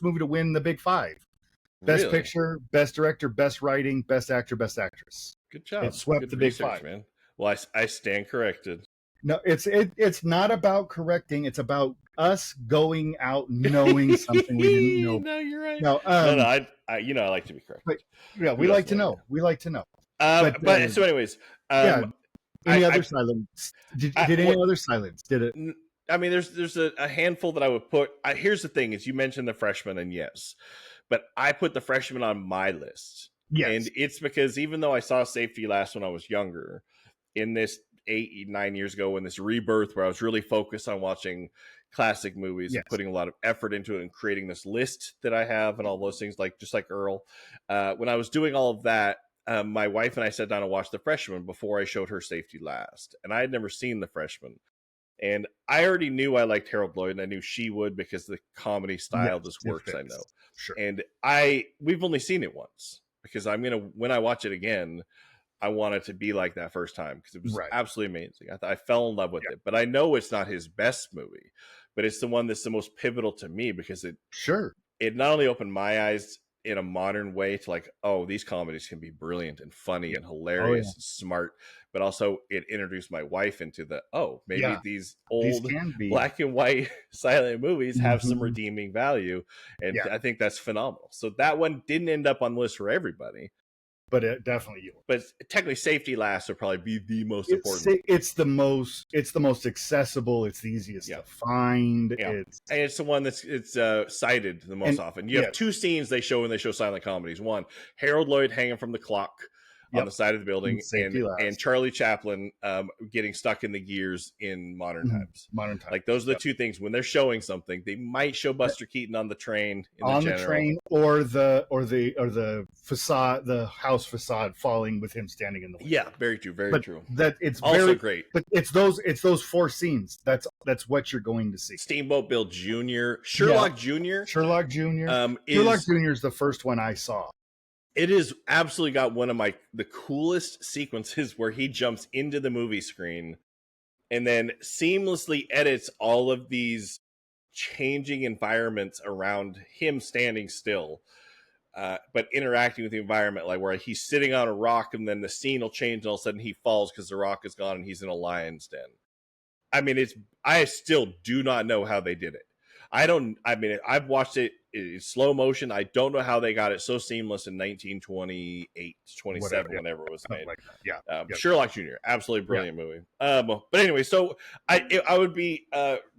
movie to win the Big Five. Best Picture, Best Director, Best Writing, Best Actor, Best Actress. Good job. It swept the Big Five, man. Well, I stand corrected. No, it's not about correcting. It's about us going out knowing something we didn't know. No, you're right. No, I like to be correct. But, yeah, we like to know. We like to know. So, anyways, any other silence? Did any other silence? Did it? I mean, there's a handful that I would put. Here's the thing: is you mentioned The Freshman, and yes, but I put The Freshman on my list. Yes. And it's because even though I saw Safety Last when I was younger, in this 8-9 years ago, in this rebirth where I was really focused on watching classic movies and putting a lot of effort into it and creating this list that I have and all those things, just like Earl. When I was doing all of that, my wife and I sat down and watched The Freshman before I showed her Safety Last. And I had never seen The Freshman. And I already knew I liked Harold Lloyd, and I knew she would because the comedy style just works, I know. Sure. And we've only seen it once. Because when I watch it again, I want it to be like that first time because it was absolutely amazing. I fell in love with it, but I know it's not his best movie, but it's the one that's the most pivotal to me because it not only opened my eyes in a modern way to like, oh, these comedies can be brilliant and funny and hilarious and smart, but also it introduced my wife into maybe these old black and white silent movies have some redeeming value, and I think that's phenomenal. So that one didn't end up on the list for everybody, but it definitely you. But technically, Safety Last would probably be the most important. It's the most accessible. It's the easiest to find. And it's the one that's cited the most often. You have two scenes they show when they show silent comedies. One, Harold Lloyd hanging from the clock on the side of the building, and Charlie Chaplin getting stuck in the gears in Modern Times. Like those are the two things. When they're showing something, they might show Buster Keaton on the train, or the facade, the house facade falling with him standing in the window. Yeah, very true, very true. That it's also great. But it's those four scenes. That's what you're going to see. Steamboat Bill Jr., Sherlock Jr. Sherlock Jr. Sherlock Jr. is the first one I saw. It is absolutely got one of the coolest sequences where he jumps into the movie screen and then seamlessly edits all of these changing environments around him standing still, but interacting with the environment, like where he's sitting on a rock and then the scene will change and all of a sudden he falls because the rock is gone and he's in a lion's den. I mean, I still do not know how they did it. I've watched it in slow motion. I don't know how they got it so seamless in 1928, 27, whenever it was made. Like that. Yeah. Sherlock Jr., absolutely brilliant movie. But anyway, so I would be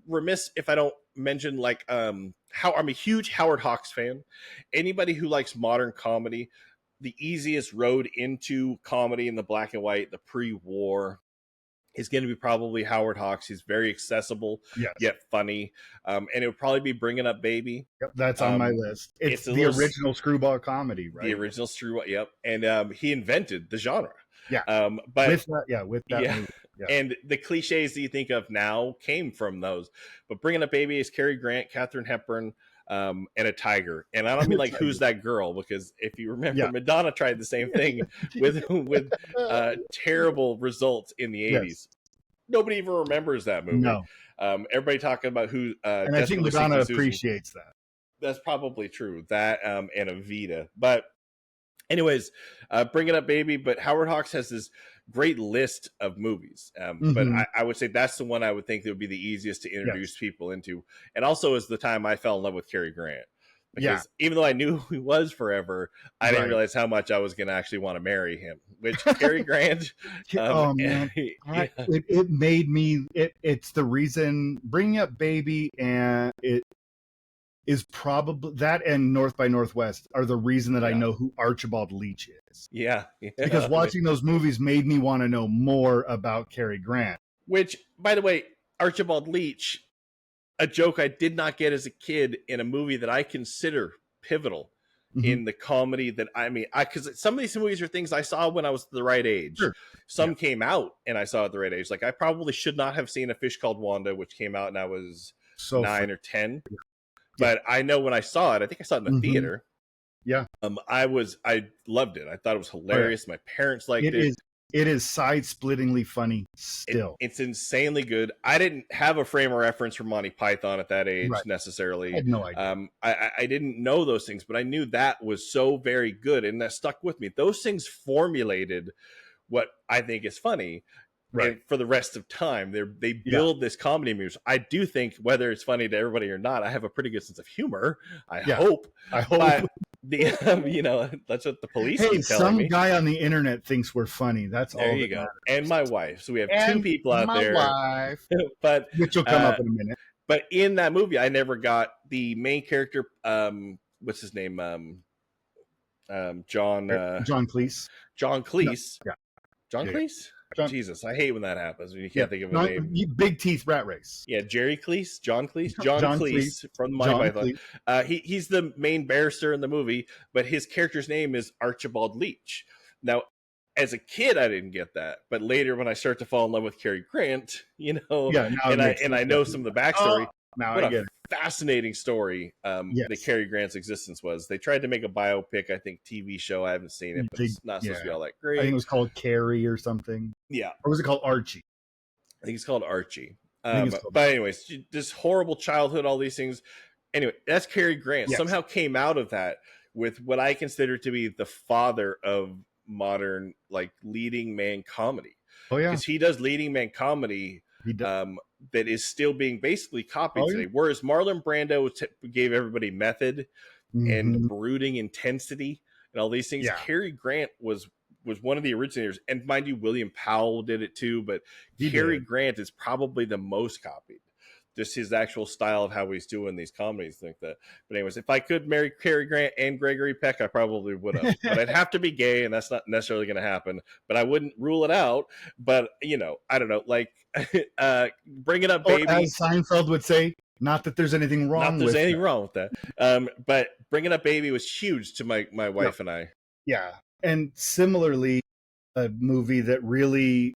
remiss if I don't mention like how I'm a huge Howard Hawks fan. Anybody who likes modern comedy, the easiest road into comedy in the black and white, the pre-war, is going to be probably Howard Hawks. He's very accessible, yet funny. And it would probably be Bringing Up Baby. Yep, that's on my list. It's the original screwball comedy, right? The original screwball, yep. And he invented the genre. Yeah. But with that movie. Yeah. And the cliches that you think of now came from those. But Bringing Up Baby is Cary Grant, Katharine Hepburn, and a tiger. And I don't mean like Who's That Girl, because if you remember, Madonna tried the same thing with terrible results in the 80s. Yes. Nobody even remembers that movie. No. Everybody talking about who and I think Madonna appreciates that. That's probably true. That and Evita. But anyways, Bringing Up Baby, but Howard Hawks has this great list of movies. But I would say that's the one I would think that would be the easiest to introduce people into. And also is the time I fell in love with Cary Grant. Because even though I knew who he was forever, I didn't realize how much I was going to actually want to marry him. Which Cary Grant, oh man, it made me. It's the reason Bringing Up Baby, and it is probably that and North by Northwest are the reason that I know who Archibald Leach is. Yeah. Because watching those movies made me want to know more about Cary Grant. Which, by the way, Archibald Leach, a joke I did not get as a kid in a movie that I consider pivotal in the comedy that because some of these movies are things I saw when I was the right age. Sure. Some came out and I saw at the right age. Like I probably should not have seen A Fish Called Wanda, which came out and I was 9 or 10. But I know when I saw it, I think I saw it in the theater. Yeah. I loved it. I thought it was hilarious. My parents liked it. It is side-splittingly funny still. It's insanely good. I didn't have a frame of reference for Monty Python at that age necessarily. I had no idea. I didn't know those things, but I knew that was so very good, and that stuck with me. Those things formulated what I think is funny. Right. And for the rest of time, they build this comedy music. I do think whether it's funny to everybody or not, I have a pretty good sense of humor. I hope. But that's what the police keep telling me. Some guy on the internet thinks we're funny. That's there all. You go. Matters. And my wife. So we have two people out there. My wife. But which will come up in a minute. But in that movie, I never got the main character. What's his name? John Cleese. John Cleese. No. Yeah. John Cleese. Jesus, I hate when that happens when you can't think of a name. Big Teeth Rat Race. Yeah, Jerry Cleese, John Cleese, John Cleese from Monty Python. He's the main barrister in the movie, but his character's name is Archibald Leach. Now, as a kid, I didn't get that, but later when I start to fall in love with Cary Grant, I know some of the backstory. Now I get it. Fascinating story that Cary Grant's existence was. They tried to make a biopic, I think, TV show. I haven't seen it, but it's not supposed to be all that great. I think it was called Carrie or something. Yeah. Or was it called Archie? I think it's called Archie. But anyways, this horrible childhood, all these things. Anyway, that's Cary Grant. Yes. Somehow came out of that with what I consider to be the father of modern, like, leading man comedy. Oh, yeah. Because he does leading man comedy. He does. That is still being basically copied today. Whereas Marlon Brando gave everybody method and brooding intensity and all these things. Cary Grant was one of the originators. And mind you, William Powell did it too, but Cary Grant is probably the most copied. Just his actual style of how he's doing these comedies like that. But anyways, if I could marry Cary Grant and Gregory Peck, I probably would have. But I'd have to be gay, and that's not necessarily going to happen. But I wouldn't rule it out. But, I don't know, like, Bringing Up Baby. As Seinfeld would say, not that there's anything wrong with anything wrong with that. But Bringing Up Baby was huge to my wife and I. Yeah. And similarly, a movie that really...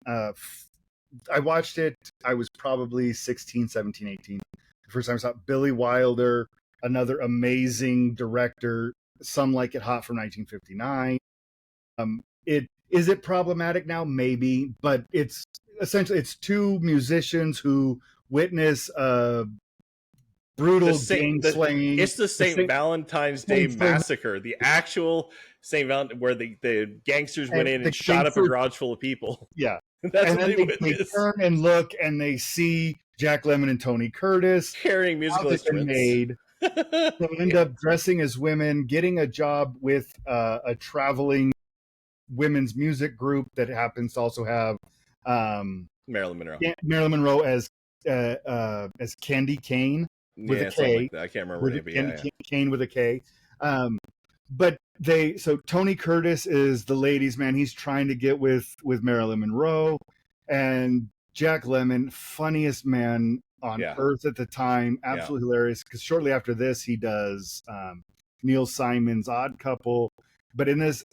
I watched it. I was probably 16, 17, 18. The first time I saw Billy Wilder, another amazing director. Some Like It Hot from 1959. Is it problematic now? Maybe, but it's essentially two musicians who witness a brutal gang slaying. It's the St. Valentine's Day Massacre, the actual St. Valentine, where the gangsters went in and shot up a garage full of people. Yeah. That's and then they turn and look and they see Jack Lemmon and Tony Curtis carrying musical instruments. Made. They'll end up dressing as women, getting a job with a traveling women's music group that happens to also have Marilyn Monroe. Marilyn Monroe as Candy Kane with a K. Like that. I can't remember her name. Kane with a K. But Tony Curtis is the ladies' man. He's trying to get with Marilyn Monroe, and Jack Lemmon, funniest man on earth at the time, absolutely hilarious. Because shortly after this, he does Neil Simon's Odd Couple. But in this,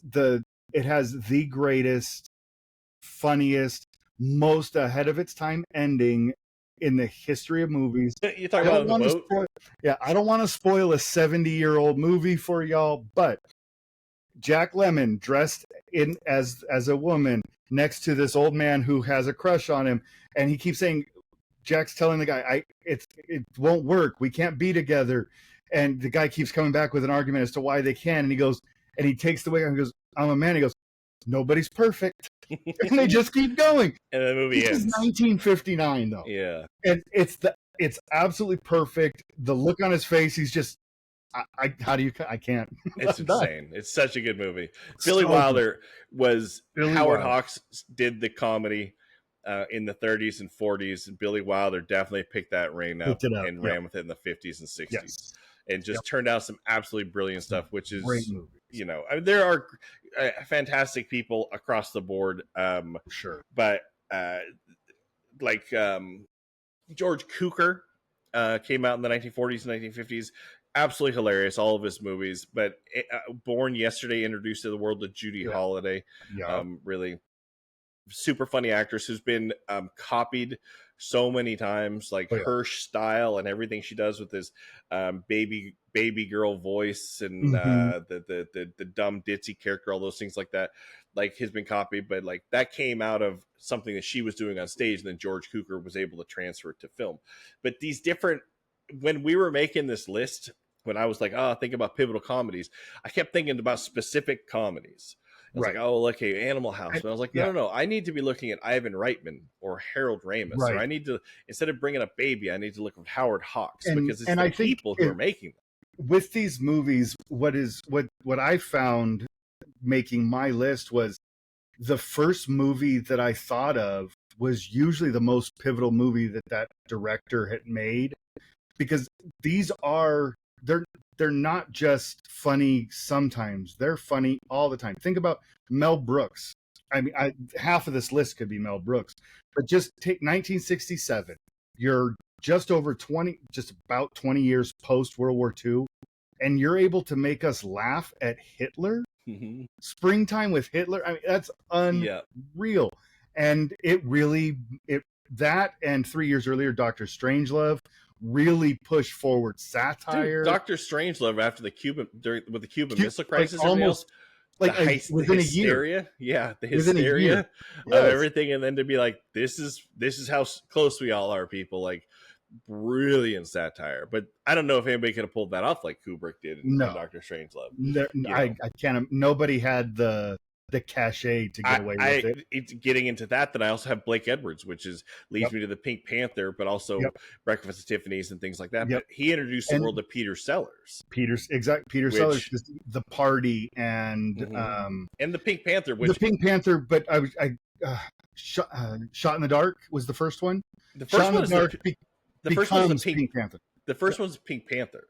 it has the greatest, funniest, most ahead of its time ending in the history of movies. You talking about the boat? I don't want to spoil a 70-year-old movie for y'all, but Jack Lemmon dressed in as a woman next to this old man who has a crush on him, and he keeps saying, Jack's telling the guy, it won't work. We can't be together. And the guy keeps coming back with an argument as to why they can. And he goes, and he takes the way and goes, I'm a man. He goes, nobody's perfect. And they just keep going. And the movie ends. This is 1959 though. Yeah. And it's absolutely perfect. The look on his face, he's just, I can't. It's insane. It's such a good movie. Billy Wilder was, Howard Hawks did the comedy in the 30s and 40s, and Billy Wilder definitely picked that reign up and ran with it in the 50s and 60s. Yes. And just turned out some absolutely brilliant stuff, which is, you know, I mean, there are fantastic people across the board. Sure. But like George Cukor came out in the 1940s and 1950s. Absolutely hilarious, all of his movies. But Born Yesterday introduced to the world of Judy Holliday. Yeah. Really super funny actress who's been copied so many times, like her style and everything she does with this baby girl voice and the dumb ditzy character, all those things like that, like has been copied. But like that came out of something that she was doing on stage, and then George Cukor was able to transfer it to film. But these different, when we were making this list, when I was like, think about pivotal comedies, I kept thinking about specific comedies. I was like, okay, Animal House. But I was like, no, I need to be looking at Ivan Reitman or Harold Ramis. Or I need to, instead of bringing up Baby, I need to look at Howard Hawks, because it's the people who are making them. With these movies, what I found making my list was the first movie that I thought of was usually the most pivotal movie that director had made, because these are, they're not just funny sometimes, they're funny all the time. Think about Mel Brooks. I mean, half of this list could be Mel Brooks, but just take 1967. You're just about 20 years post World War II, and you're able to make us laugh at Hitler. Springtime with Hitler. I mean, that's unreal. And that and 3 years earlier, Dr. Strangelove really pushed forward satire. Dude, Dr. Strangelove after the Cuban Missile Crisis, almost within a year. Yeah, the hysteria of everything, and then to be like, this is how close we all are, people. Like, brilliant satire. But I don't know if anybody could have pulled that off like Kubrick did in Dr. Strangelove. I can't. Nobody had the cachet to get away with it. It's getting into that. Then I also have Blake Edwards, which leads me to the Pink Panther, but also Breakfast at Tiffany's and things like that. But he introduced the world of Peter Sellers. Peter Sellers, The Party, and the Pink Panther. But Shot in the Dark was the first one. The first one was Pink Panther. The first one's Pink Panther.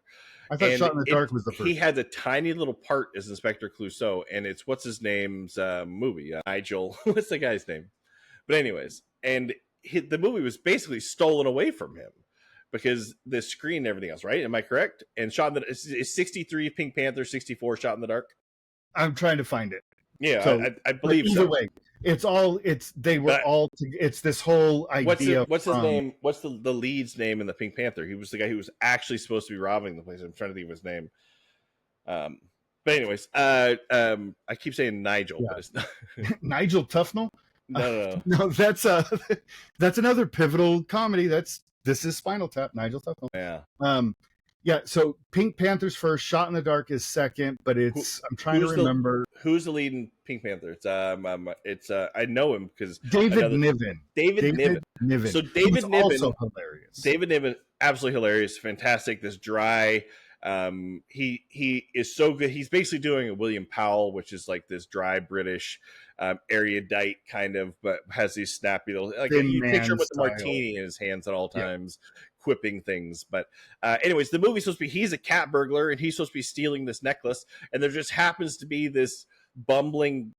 I thought Shot in the Dark was the first. He had a tiny little part as Inspector Clouseau, and it's what's his name's movie, Nigel. What's the guy's name? But anyways, and the movie was basically stolen away from him because the screen and everything else, right? Am I correct? And is 63 Pink Panther, 64 Shot in the Dark? I'm trying to find it. Yeah, so, I believe either way. It's this whole idea. What's his name? What's the lead's name in the Pink Panther? He was the guy who was actually supposed to be robbing the place. I'm trying to think of his name. But anyways, I keep saying Nigel, but it's not Nigel Tufnell. No. That's another pivotal comedy. This is Spinal Tap. Nigel Tufnell. Yeah. So Pink Panther's first, Shot in the Dark is second, but I'm trying to remember who's the lead in Pink Panther. It's I know him because David Niven. David Niven. Niven, So who's also hilarious. David Niven, absolutely hilarious, fantastic. This dry, he is so good. He's basically doing a William Powell, which is like this dry British, erudite kind of, but has these snappy little, like Thin you picture him with style. the martini in his hands at all times, quipping things. But anyways, the movie's supposed to be he's a cat burglar and he's supposed to be stealing this necklace, and there just happens to be this bumbling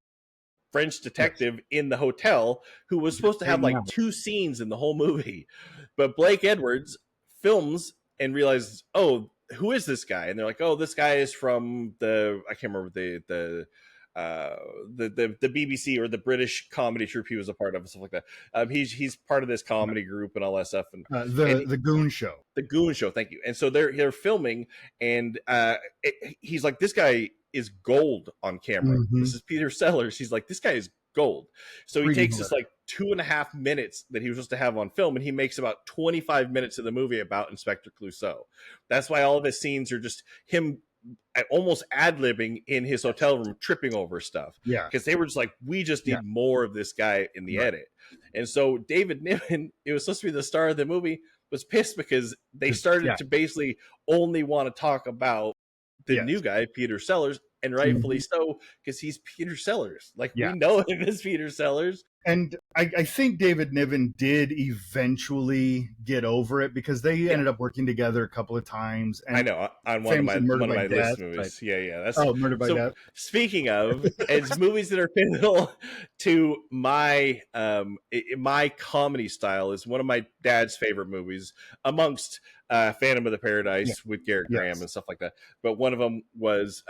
French detective in the hotel who was supposed to have like 2 scenes in the whole movie. But Blake Edwards films and realizes, oh, who is this guy? And they're like, oh, this guy is from I can't remember the BBC or the British comedy troupe he was a part of and stuff like that. He's part of this comedy group and all that stuff. And the Goon Show. The Goon Show, thank you. And so they're filming, and he's like, this guy is gold on camera. This is Peter Sellers. He's like, this guy is gold. So he takes this like 2.5 minutes that he was supposed to have on film, and he makes about 25 minutes of the movie about Inspector Clouseau. That's why all of his scenes are just him almost ad-libbing in his hotel room, tripping over stuff. Yeah. Because they were just like, we just need more of this guy in the edit. And so David Niven, it was supposed to be the star of the movie, was pissed because they started to basically only want to talk about the new guy, Peter Sellers, and rightfully so, because he's Peter Sellers. Like, we know him as Peter Sellers. And I think David Niven did eventually get over it because they ended up working together a couple of times. And I know, on one of my list movies. That's Murder by Death. Speaking of, it's movies that are pivotal to my my comedy style is one of my dad's favorite movies amongst Phantom of the Paradise with Garrett Graham and stuff like that. But one of them was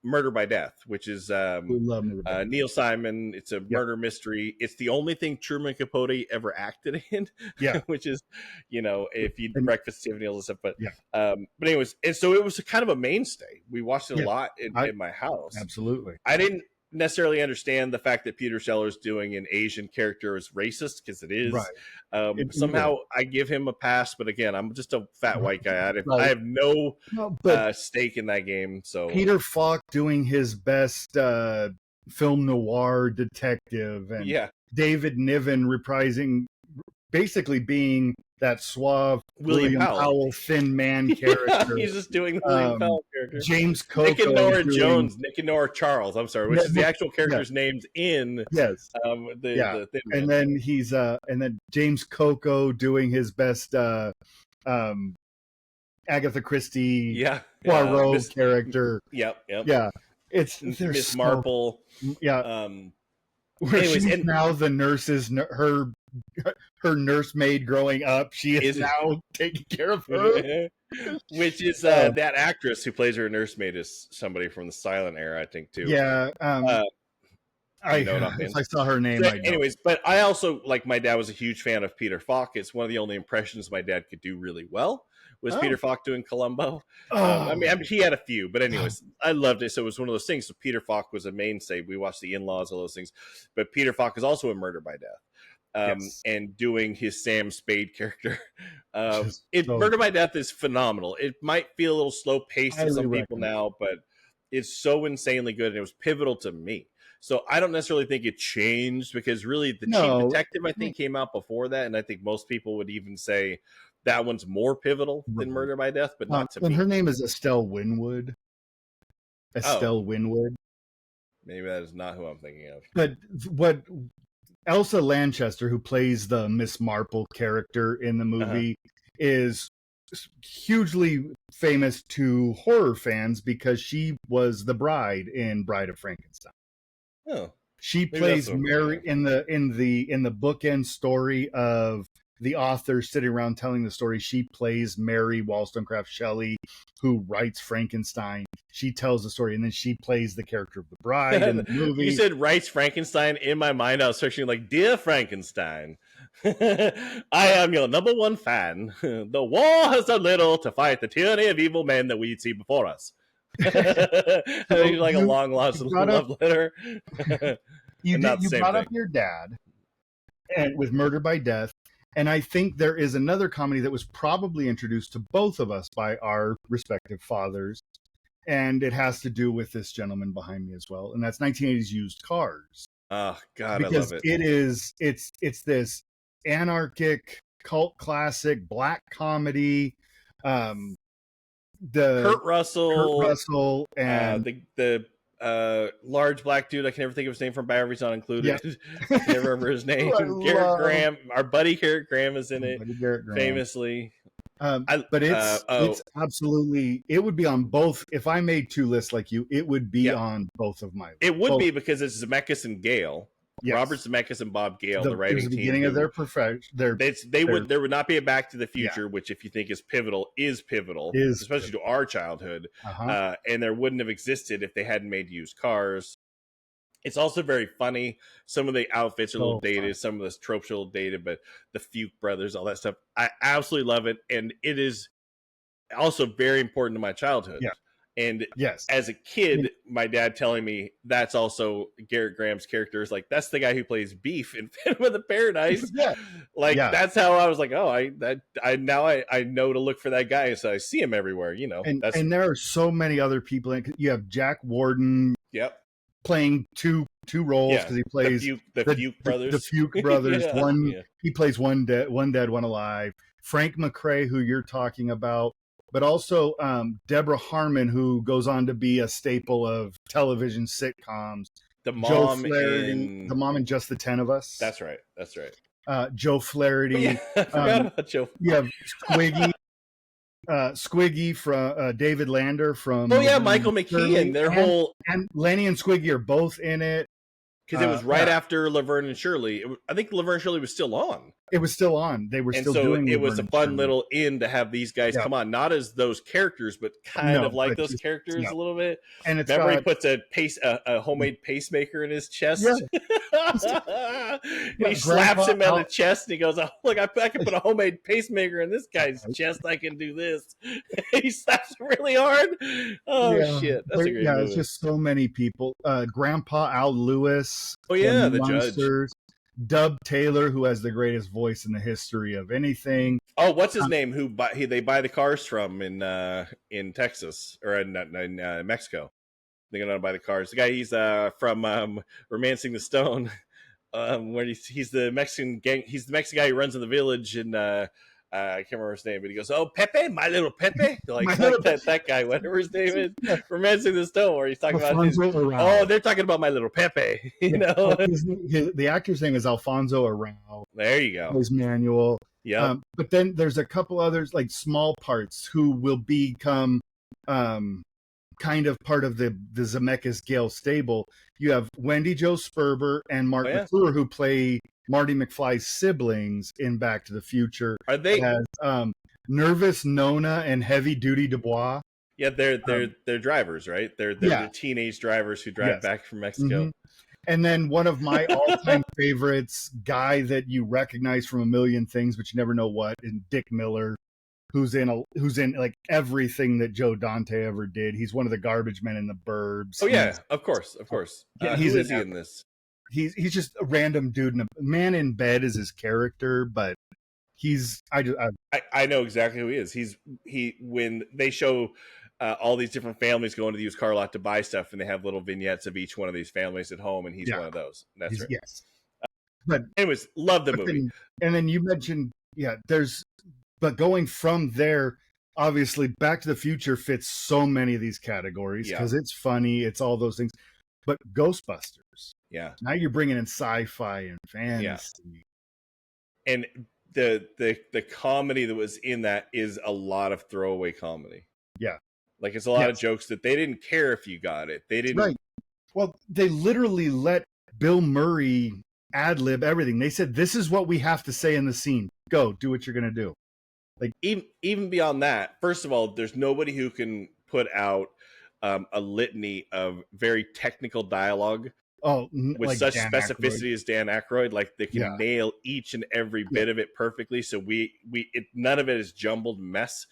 Murder by Death, which is Neil Simon. It's a murder mystery. It's the only thing Truman Capote ever acted in, which is, if you Breakfast Tiffany and stuff. But anyways, and so it was kind of a mainstay. We watched it a lot in my house. Absolutely. I didn't necessarily understand the fact that Peter Sellers doing an Asian character is racist, because it is. Somehow I give him a pass, but again, I'm just a fat white guy. I have no stake in that game. So Peter Falk doing his best film noir detective, and David Niven reprising, basically being that suave William Powell thin man character. He's just doing the William Powell character. James Coco, Nick and Nora Jones, Nick and Nora Charles. I'm sorry, which is the actual character's names in the Thin Man. And then he's and then James Coco doing his best Agatha Christie Poirot character. It's Miss Marple. Anyways, she's now the nurse's her nursemaid growing up. She is now taking care of her. Which is that actress who plays her nursemaid is somebody from the silent era, I think, too. I saw her name. Anyways, but I also, like, my dad was a huge fan of Peter Falk. It's one of the only impressions my dad could do really well was Peter Falk doing Columbo. I mean, he had a few, but anyways, I loved it. So it was one of those things. So Peter Falk was a mainstay. We watched The In-Laws, all those things. But Peter Falk is also in Murder by Death. And doing his Sam Spade character. Murder by Death is phenomenal. It might feel a little slow paced to some people now, but it's so insanely good, and it was pivotal to me. So I don't necessarily think it changed, because really the Chief Detective, I think, came out before that, and I think most people would even say that one's more pivotal than Murder by Death, but not to me. And her name is Estelle Winwood. Winwood. Maybe that is not who I'm thinking of. But what Elsa Lanchester, who plays the Miss Marple character in the movie, is hugely famous to horror fans because she was the bride in Bride of Frankenstein. She plays Mary in the bookend story of the author sitting around telling the story. She plays Mary Wollstonecraft Shelley, who writes Frankenstein. She tells the story, and then she plays the character of the bride in the movie. You said writes Frankenstein. In my mind, I was searching like, Dear Frankenstein, I am your number one fan. The war has done little to fight the tyranny of evil men that we see before us. Like a long lost love letter. You brought up your dad, and with Murder by Death. And I think there is another comedy that was probably introduced to both of us by our respective fathers. And it has to do with this gentleman behind me as well. And that's 1980s Used Cars. Oh, God, because I love it. It's anarchic cult classic black comedy. The Kurt Russell and the large black dude. I can never think of his name from Bad Not Included. Yep. I can never remember his name. Garrett Graham, our buddy Garrett Graham is in it, famously. But it's absolutely, it would be on both. If I made two lists like you, it would be on both of my lists. It would be, because it's Zemeckis and Gale. Yes. Robert Zemeckis and Bob Gale, the writing team. Beginning of their profession. There would not be a Back to the Future, which, if you think is pivotal, especially to our childhood. And there wouldn't have existed if they hadn't made used cars. It's also very funny. Some of the outfits are a little dated. Some of the tropes are a little dated, but the Fuke brothers, all that stuff, I absolutely love it. And it is also very important to my childhood. Yeah. And as a kid, my dad telling me that's also Garrett Graham's character is like, that's the guy who plays Beef in Phantom of the Paradise. That's how I was like, oh, I know to look for that guy, so I see him everywhere, you know. And there are so many other people. You have Jack Warden. Yep. Playing two roles, because he plays the Fuke brothers. The Fuke brothers. He plays one dead, one alive. Frank McRae, who you're talking about, but also Deborah Harmon, who goes on to be a staple of television sitcoms. The mom the mom in Just the 10 of Us. That's right. Joe Flaherty. I forgot about Joe. You have Squiggy from David Lander from Michael McKean. And Lenny and Squiggy are both in it, because it was right after Laverne and Shirley. I think Laverne and Shirley was still on. It was still on. They were still doing it. It was a fun little in to have these guys come on, not as those characters, but kind of like those characters a little bit. And it's remember he puts a homemade pacemaker in his chest. And he slaps him on the chest, and he goes, "Oh, look, I can put a homemade pacemaker in this guy's chest. I can do this." He slaps him really hard. Oh shit, that's a great movie. It's just so many people. Grandpa Al Lewis. The Monsters. Judge. Dub Taylor, who has the greatest voice in the history of anything. Oh, what's his name? Who they buy the cars from in Texas or in Mexico? They're gonna buy the cars. The guy he's from Romancing the Stone, where he's the Mexican gang. He's the Mexican guy who runs in the village, and I can't remember his name, but he goes, "Oh, Pepe, my little Pepe," that guy, whatever his name is, Romancing the Stone, where he's talking about they're talking about my little Pepe, you know. The actor's name is Alfonso Arau. There you go. His manual. Yeah. But then there's a couple others, like small parts, who will become kind of part of the Zemeckis Gale stable. You have Wendy Jo Sperber and Mark McClure, who play Marty McFly's siblings in Back to the Future. Are they Nervous Nona and Heavy Duty Dubois? Yeah, they're drivers, right? They're the teenage drivers who drive back from Mexico. Mm-hmm. And then one of my all-time favorites, guy that you recognize from a million things, but you never know what, is Dick Miller, who's in like everything that Joe Dante ever did. He's one of the garbage men in The Burbs. Oh yeah, of course. Who is he in this? He's just a random dude, and a man in bed is his character, but I know exactly who he is. When they show all these different families going to the used car lot to buy stuff, and they have little vignettes of each one of these families at home, and he's one of those. That's right. Yes. But anyways, love the movie. And then you mentioned, but going from there, obviously Back to the Future fits so many of these categories because it's funny, it's all those things. But Ghostbusters, now you're bringing in sci-fi and fantasy, and the comedy that was in that is a lot of throwaway comedy. Yeah, like it's a lot of jokes that they didn't care if you got it. They didn't. Right. Well, they literally let Bill Murray ad-lib everything. They said, "This is what we have to say in the scene. Go, do what you're going to do." Like even beyond that, first of all, there's nobody who can put out a litany of very technical dialogue with like such Dan specificity Aykroyd. As Dan Aykroyd. Like they can nail each and every bit of it perfectly. So none of it is jumbled mess.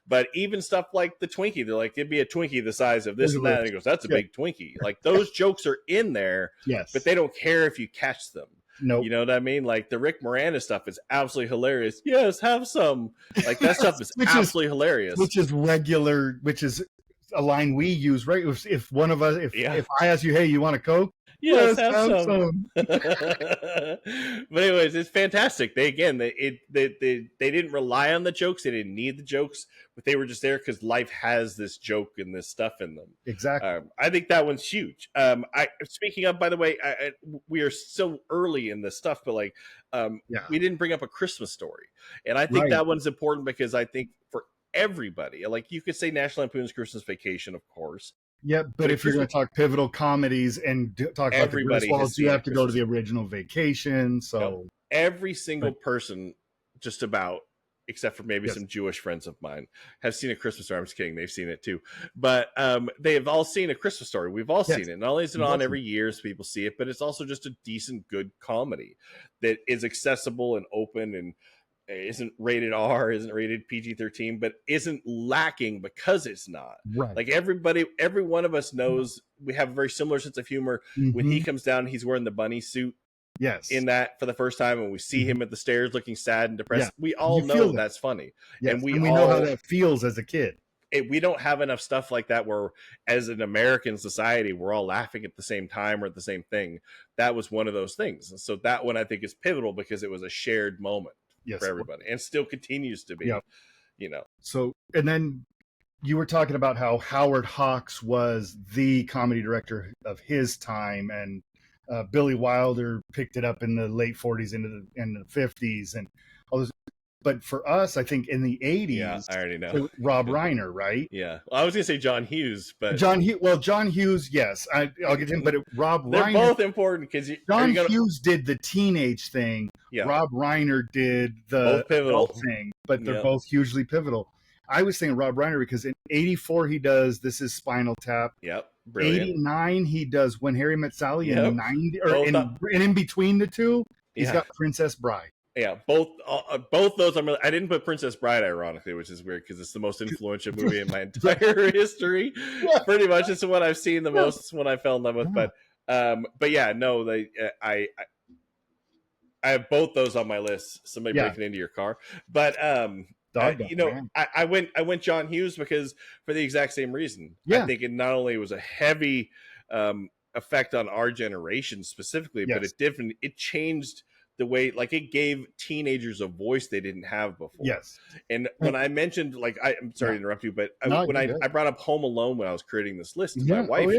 But even stuff like the Twinkie, they're like, it'd be a Twinkie the size of this and that. And he goes, "That's a big Twinkie." Like those jokes are in there, but they don't care if you catch them. Nope. You know what I mean? Like the Rick Moranis stuff is absolutely hilarious. Yes, have some. Like that stuff is absolutely hilarious. Which is regular, which is a line we use, right? If one of us, if I ask you, "Hey, you want a Coke?" Yes, have some. But anyways, it's fantastic. They didn't rely on the jokes. They didn't need the jokes, but they were just there because life has this joke and this stuff in them. Exactly. I think that one's huge. Speaking of, by the way, we are so early in this stuff, but like, we didn't bring up A Christmas Story, and I think that one's important because I think for everybody, like you could say National Lampoon's Christmas Vacation, of course. Yeah, but if you're going to talk pivotal comedies and talk about the Griswolds, you have to go to the original Vacation. So every single person, just about, except for maybe some Jewish friends of mine, have seen A Christmas Story. I'm just kidding; they've seen it too. But they have all seen A Christmas Story. We've all seen it. Not only is it on every year, so people see it, but it's also just a decent, good comedy that is accessible and open and isn't rated R, isn't rated PG-13, but isn't lacking because it's not. Right. Like every one of us knows we have a very similar sense of humor. When he comes down, he's wearing the bunny suit. Yes. In that for the first time, and we see him at the stairs looking sad and depressed. We all know that's funny. Yes. And we all know how that feels as a kid. We don't have enough stuff like that where, as an American society, we're all laughing at the same time or at the same thing. That was one of those things. And so that one I think is pivotal because it was a shared moment for everybody, and still continues to be. You know. So, and then you were talking about how Howard Hawks was the comedy director of his time, and Billy Wilder picked it up in the late 40s into the 50s, and all those. But for us, I think in the 80s, I already know Rob Reiner, right? Yeah, well, I was gonna say John Hughes, but John Hughes, yes, I'll get him. But Rob they're Reiner, both important because John Hughes did the teenage thing. Yeah. Rob Reiner did the adult thing, but they're both hugely pivotal. I was thinking Rob Reiner because in '84 he does This Is Spinal Tap. Yep. Brilliant. '89 he does When Harry Met Sally. In '90 and in between the two, he's got Princess Bride. Yeah, both those. I didn't put Princess Bride, ironically, which is weird because it's the most influential movie in my entire history. Pretty much, it's the one I've seen the most. It's one I fell in love with. But yeah, no, I have both those on my list. Somebody breaking into your car, but I went John Hughes because for the exact same reason. I think it not only was a heavy effect on our generation specifically, but it changed the way, like, it gave teenagers a voice they didn't have before. Yes. And when I mentioned, like, I'm sorry to interrupt you, but when I brought up Home Alone when I was creating this list, my wife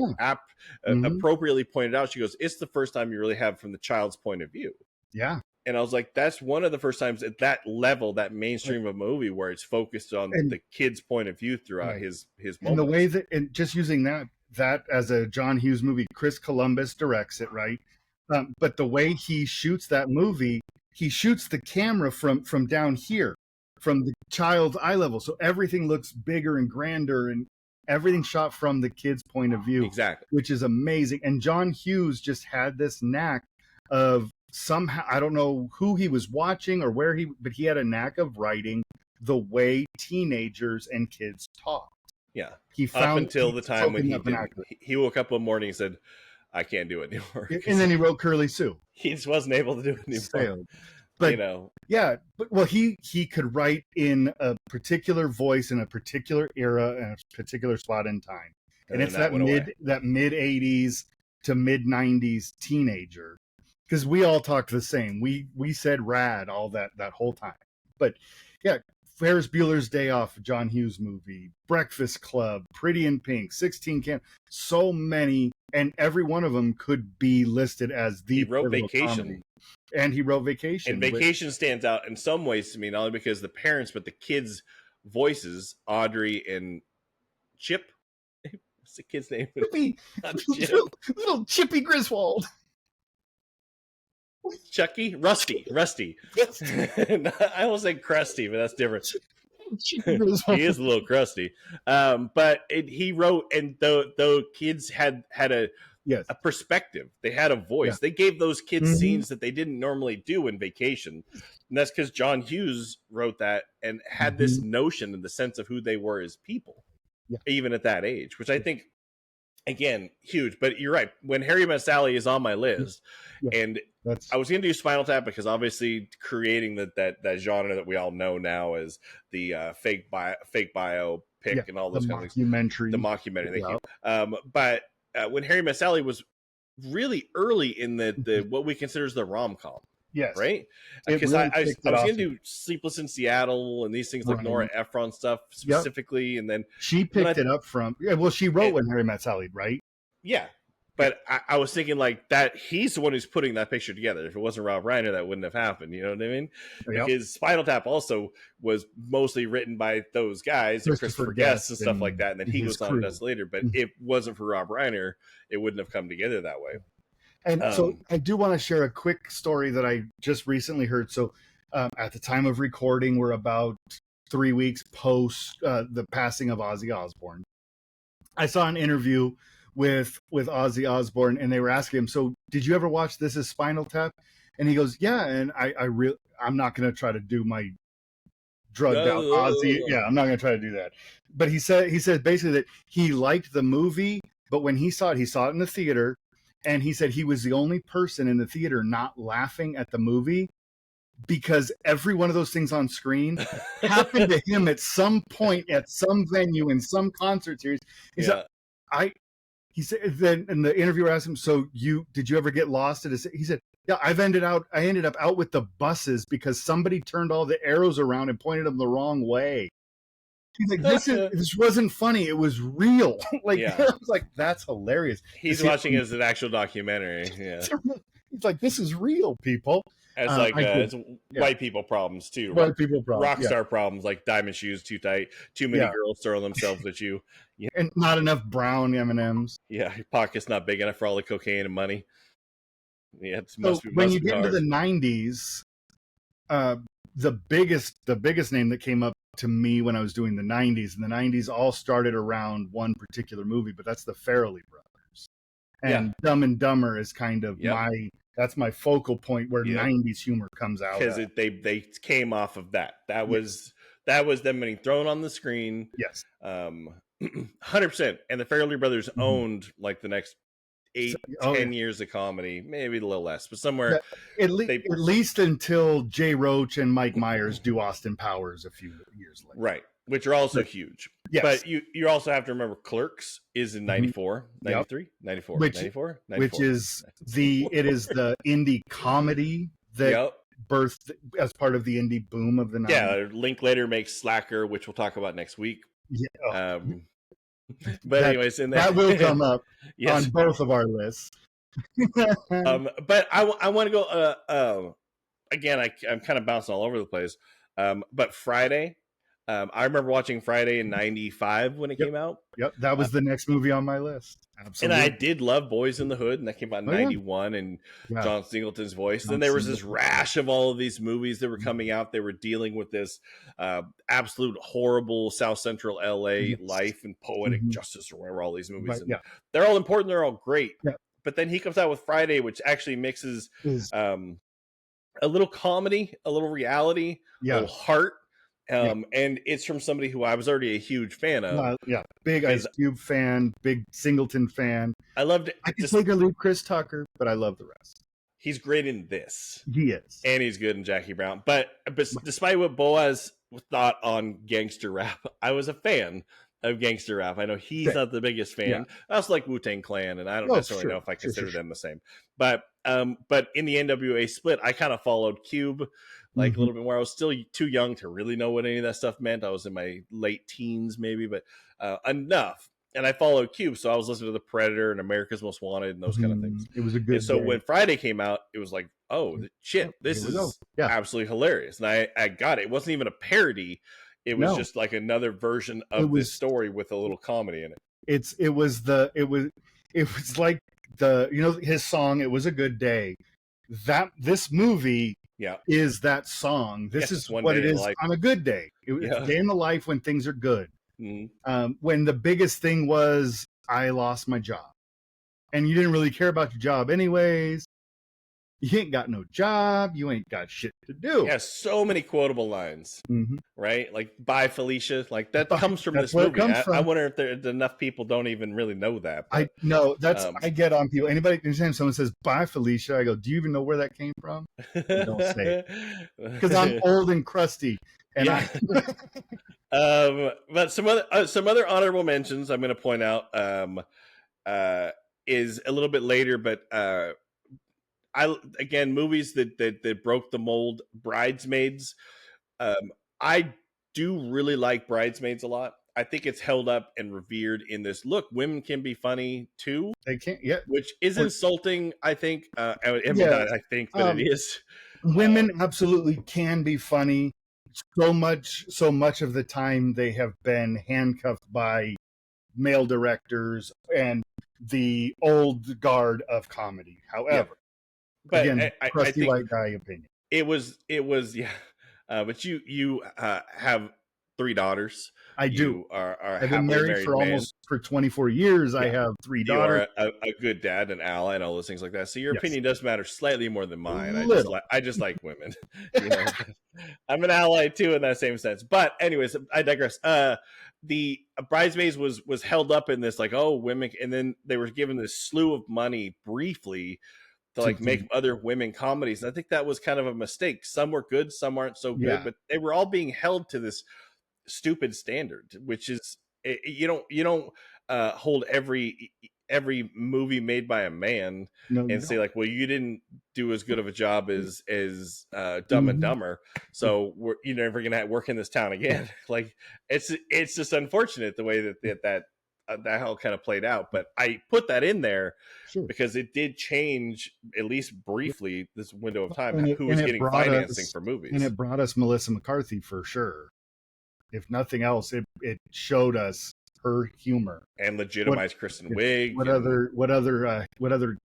appropriately pointed out, she goes, it's the first time you really have from the child's point of view. Yeah. And I was like, that's one of the first times at that level, that mainstream of a movie where it's focused on the kid's point of view throughout his moments. And the way that, and just using that as a John Hughes movie, Chris Columbus directs it, right? But the way he shoots that movie, he shoots the camera from down here, from the child's eye level. So everything looks bigger and grander, and everything shot from the kid's point of view. Exactly. Which is amazing. And John Hughes just had this knack of somehow, I don't know who he was watching or where but he had a knack of writing the way teenagers and kids talk. Yeah. He found up until the time when he woke up one morning and said, I can't do it anymore. And then he wrote Curly Sue. He just wasn't able to do it anymore. But he could write in a particular voice in a particular era and a particular spot in time. And it's that mid 80s to mid 90s teenager. Because we all talked the same. We said rad all that whole time. But yeah, Ferris Bueller's Day Off, John Hughes movie, Breakfast Club, Pretty in Pink, 16 so many, and every one of them could be listed as the. He wrote Vacation. Comedy. And he wrote Vacation. And Vacation stands out in some ways to me, not only because the parents, but the kids' voices, Audrey and Chip. What's the kid's name? Little Chippy Griswold. Rusty. I almost said Krusty, but that's different. He is a little crusty. But he wrote, and the kids had a perspective. They had a voice. Yeah. They gave those kids scenes that they didn't normally do in Vacation. And that's because John Hughes wrote that and had this notion and the sense of who they were as people, even at that age, which I think, again, huge. But you're right. When Harry Met Sally is on my list, and I was going to do Spinal Tap because obviously creating that genre that we all know now as the fake biopic and all those kind of things. The mockumentary. Thank you. But when Harry Met Sally was really early in the what we consider as the rom-com. Yes. Right? Because really I was going to do Sleepless in Seattle and these things like Nora Ephron stuff specifically. And then she picked it up from, well, she wrote When Harry Met Sally, right? Yeah. But I was thinking like that he's the one who's putting that picture together. If it wasn't Rob Reiner, that wouldn't have happened. You know what I mean? Because Spinal Tap also was mostly written by those guys, Christopher Guest and stuff like that. And then he goes on and does later. But if it wasn't for Rob Reiner, it wouldn't have come together that way. And so I do want to share a quick story that I just recently heard. So at the time of recording, we're about 3 weeks post the passing of Ozzy Osbourne. I saw an interview with Ozzy Osbourne, and they were asking him, so did you ever watch This Is Spinal Tap? And he goes, yeah, and I'm not going to try to do my drugged out Ozzy. Yeah, I'm not going to try to do that. But he said basically that he liked the movie, but when he saw it in the theater. And he said he was the only person in the theater not laughing at the movie because every one of those things on screen happened to him at some point at some venue in some concert series. He said, then, and the interviewer asked him, so did you ever get lost at a, he said, yeah, I ended up out with the buses because somebody turned all the arrows around and pointed them the wrong way. He's like, this wasn't funny. It was real. I was like, that's hilarious. He's watching it as an actual documentary. Yeah. He's like, this is real, people. It's white people problems too. White people problems. Rock star problems like diamond shoes too tight, too many girls throwing themselves at you. And not enough brown M&Ms. Yeah, your pocket's not big enough for all the cocaine and money. Yeah, when you get into the 90s, the biggest name that came up to me when I was doing the 90s, and the 90s all started around one particular movie, but that's the Farrelly brothers. And Dumb and Dumber is kind of that's my focal point where 90s humor comes out. Because they came off of that. That was them being thrown on the screen. Yes. 100%. And the Farrelly brothers owned like the next 10 years of comedy, maybe a little less, but somewhere at least until Jay Roach and Mike Myers do Austin Powers a few years later, right? Which are also huge. Yes. But you also have to remember Clerks is in 94, 93, 94, 94, which is the indie comedy that birthed as part of the indie boom of the 90s. Yeah, Linklater makes Slacker, which we'll talk about next week. Yeah. But anyways, that will come up on both of our lists. But I want to go again. I'm kind of bouncing all over the place. But Friday, I remember watching Friday in '95 when it came out. Yep, that was the next movie on my list. Absolutely. And I did love Boys in the Hood, and that came out in '91, and John Singleton's voice. Then there was this rash of all of these movies that were coming out. They were dealing with this absolute horrible South Central LA life and poetic justice, or whatever. All these movies, and they're all important. They're all great. Yeah. But then he comes out with Friday, which actually mixes a little comedy, a little reality, a little heart. And it's from somebody who I was already a huge fan of. Big Ice Cube fan, big Singleton fan. I loved it. I can take or leave Chris Tucker, but I love the rest. He's great in this. He is. And he's good in Jackie Brown. But despite what Boaz thought on gangster rap, I was a fan of gangster rap. I know he's not the biggest fan. I also like Wu-Tang Clan, and I don't necessarily know if I consider them the same. But in the NWA split, I kind of followed Cube a little bit more. I was still too young to really know what any of that stuff meant. I was in my late teens maybe, but enough. And I followed Cube, so I was listening to The Predator and America's Most Wanted and those kind of things. It was a good so when Friday came out, it was like, oh, shit, this is absolutely hilarious. And I got it. It wasn't even a parody. It was just like another version of this story with a little comedy in it. It was like his song, It Was a Good Day. This movie is that song. This is what it is on a good day. It's a day in the life when things are good. When the biggest thing was I lost my job. And you didn't really care about your job anyways. You ain't got no job. You ain't got shit to do. Yeah, so many quotable lines, right? Like, bye, Felicia. Like, that comes from this movie. I wonder if enough people don't even really know that. But, I get on people. Anytime someone says, bye, Felicia, I go, do you even know where that came from? Don't say it. Because I'm old and crusty. And but some other honorable mentions I'm going to point out. is a little bit later, but movies that broke the mold. Bridesmaids. I do really like Bridesmaids a lot. I think it's held up and revered in this. Look, women can be funny too. They can't. Yeah, which is insulting. I think. I mean, yeah. not I think, but it is. Women absolutely can be funny. So much of the time they have been handcuffed by male directors and the old guard of comedy. However, but again, I think white guy opinion. It was yeah. But you have 3 daughters. I do. You are I've been married for man. almost 24 years. Yeah. I have 3 daughters. You are a good dad, an ally, and all those things like that. So your opinion does matter slightly more than mine. I just like women. You know? I'm an ally too in that same sense. But anyways, I digress. The Bridesmaids was held up in this like, oh, women, and then they were given this slew of money briefly to like make other women comedies. And I think that was kind of a mistake. Some were good, some aren't so good, but they were all being held to this stupid standard, which is you don't hold every movie made by a man and say like, well, you didn't do as good of a job as Dumb and Dumber, so you're never gonna work in this town again. Like it's just unfortunate the way that how kind of played out, but I put that in there because it did change, at least briefly, this window of time, who was getting financing for movies. And it brought us Melissa McCarthy for sure. If nothing else, it showed us her humor and legitimized Kristen Wiig. What other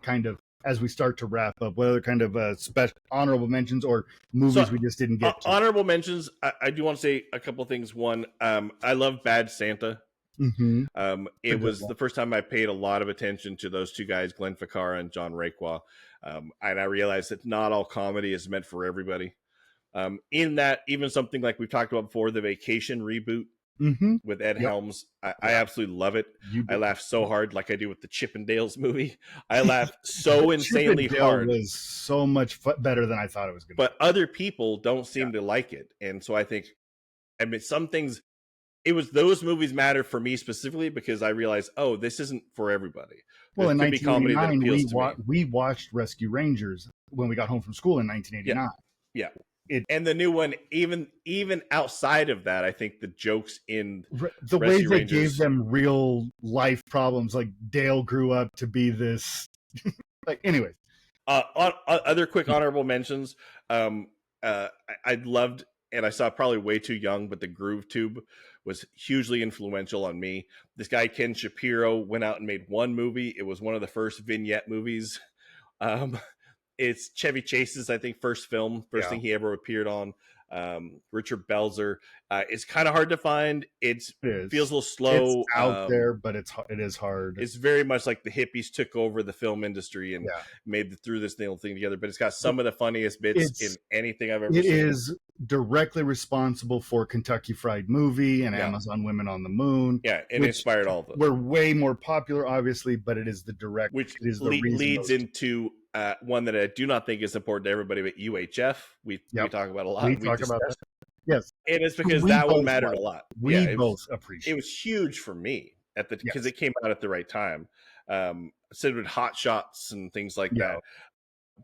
kind of, as we start to wrap up, what other kind of special honorable mentions or movies we just didn't get to? Honorable mentions, I do want to say a couple of things. One, I love Bad Santa. It was the first time I paid a lot of attention to those 2 guys, Glenn Ficarra and John Requa, and I realized that not all comedy is meant for everybody. In that, even something like we've talked about before, the Vacation reboot with Ed Helms, I absolutely love it. I laugh so hard, like I do with the Chippendales movie. I laugh so insanely hard. It was so much better than I thought it was going to be. But other people don't seem to like it, and so I think, I mean, some things. It was those movies matter for me specifically because I realized, oh, this isn't for everybody. Well, in 1989, we watched Rescue Rangers when we got home from school in 1989. Yeah. And the new one, even outside of that, I think the jokes in the way they gave them real life problems, like Dale grew up to be this. Like, anyways. Other quick honorable mentions. I loved, and I saw probably way too young, but the Groove Tube was hugely influential on me. This guy, Ken Shapiro, went out and made one movie. It was one of the first vignette movies. It's Chevy Chase's, I think, first thing he ever appeared on. Richard Belzer. It's kind of hard to find. It feels a little slow. It's out there, but it is hard. It's very much like the hippies took over the film industry and threw this thing together. But it's got some of the funniest bits in anything I've ever seen. It is directly responsible for Kentucky Fried Movie and Amazon Women on the Moon. Yeah, and inspired all of them. We're way more popular, obviously, but it is the direct. Which leads into one that I do not think is important to everybody, but UHF. We talk about a lot. We talk about that. Yes, and it's because that one mattered a lot. We both appreciate. It was huge for me because it came out at the right time. So did Hot Shots and things like that.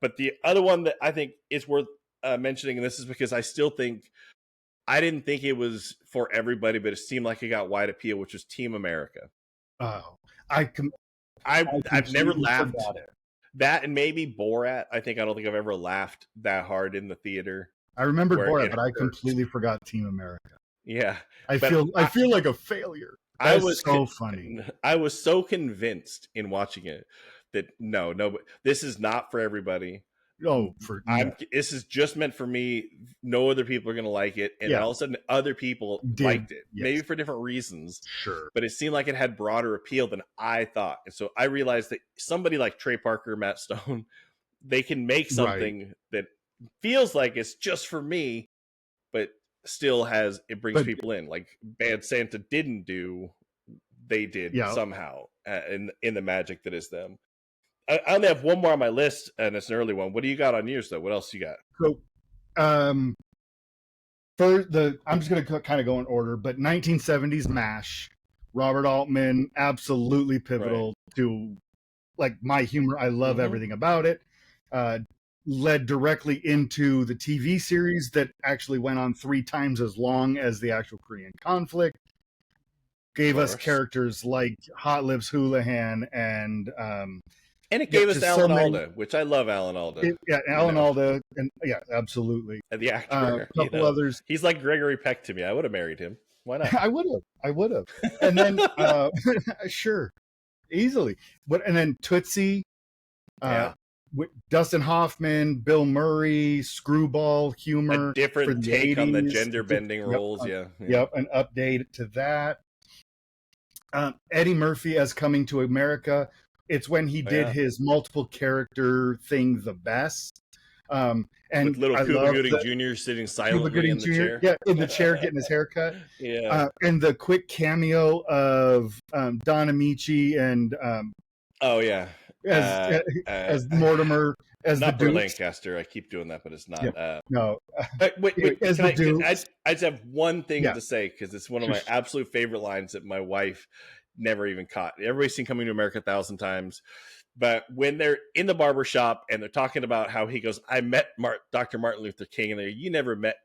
But the other one that I think is worth mentioning, and this is because I didn't think it was for everybody, but it seemed like it got wide appeal, which was Team America. Oh, I've never laughed. That and maybe Borat. I don't think I've ever laughed that hard in the theater. I remember Borat, but I completely forgot Team America. Yeah, I feel like a failure. That was so funny. I was so convinced in watching it that no, this is not for everybody. This is just meant for me. No other people are going to like it, and all of a sudden, other people liked it, maybe for different reasons. Sure, but it seemed like it had broader appeal than I thought, and so I realized that somebody like Trey Parker, Matt Stone, they can make something that feels like it's just for me, but still brings people in. Like Bad Santa didn't do, they did somehow in the magic that is them. I only have one more on my list, and it's an early one. What do you got on yours, though? What else you got? So, I'm just going to kind of go in order, but 1970s MASH Robert Altman, absolutely pivotal to like my humor. I love everything about it. Led directly into the TV series that actually went on 3 times as long as the actual Korean conflict. Gave us characters like Hot Lips Houlihan and it gave us Alan Alda, which I love Alan Alda. Alan Alda, and absolutely. And the actor, a couple others. He's like Gregory Peck to me. I would have married him. Why not? I would have. And then sure, easily. And then Tootsie, with Dustin Hoffman, Bill Murray, screwball humor, a different take 80s. On the gender bending roles. Yep, an update to that. Eddie Murphy as Coming to America. It's when he did his multiple character thing the best. And with little Cuba Gooding Jr. sitting silently in the chair. Yeah, in the chair getting his haircut. And the quick cameo of Don Amici and as Mortimer, as not the Duke. Lancaster. I keep doing that, but it's not. No. Wait. I just have one thing to say because it's one of my absolute favorite lines that my wife never even caught. Everybody's seen Coming to America 1,000 times. But when they're in the barbershop and they're talking about how he goes, I met Dr. Martin Luther King, and you never met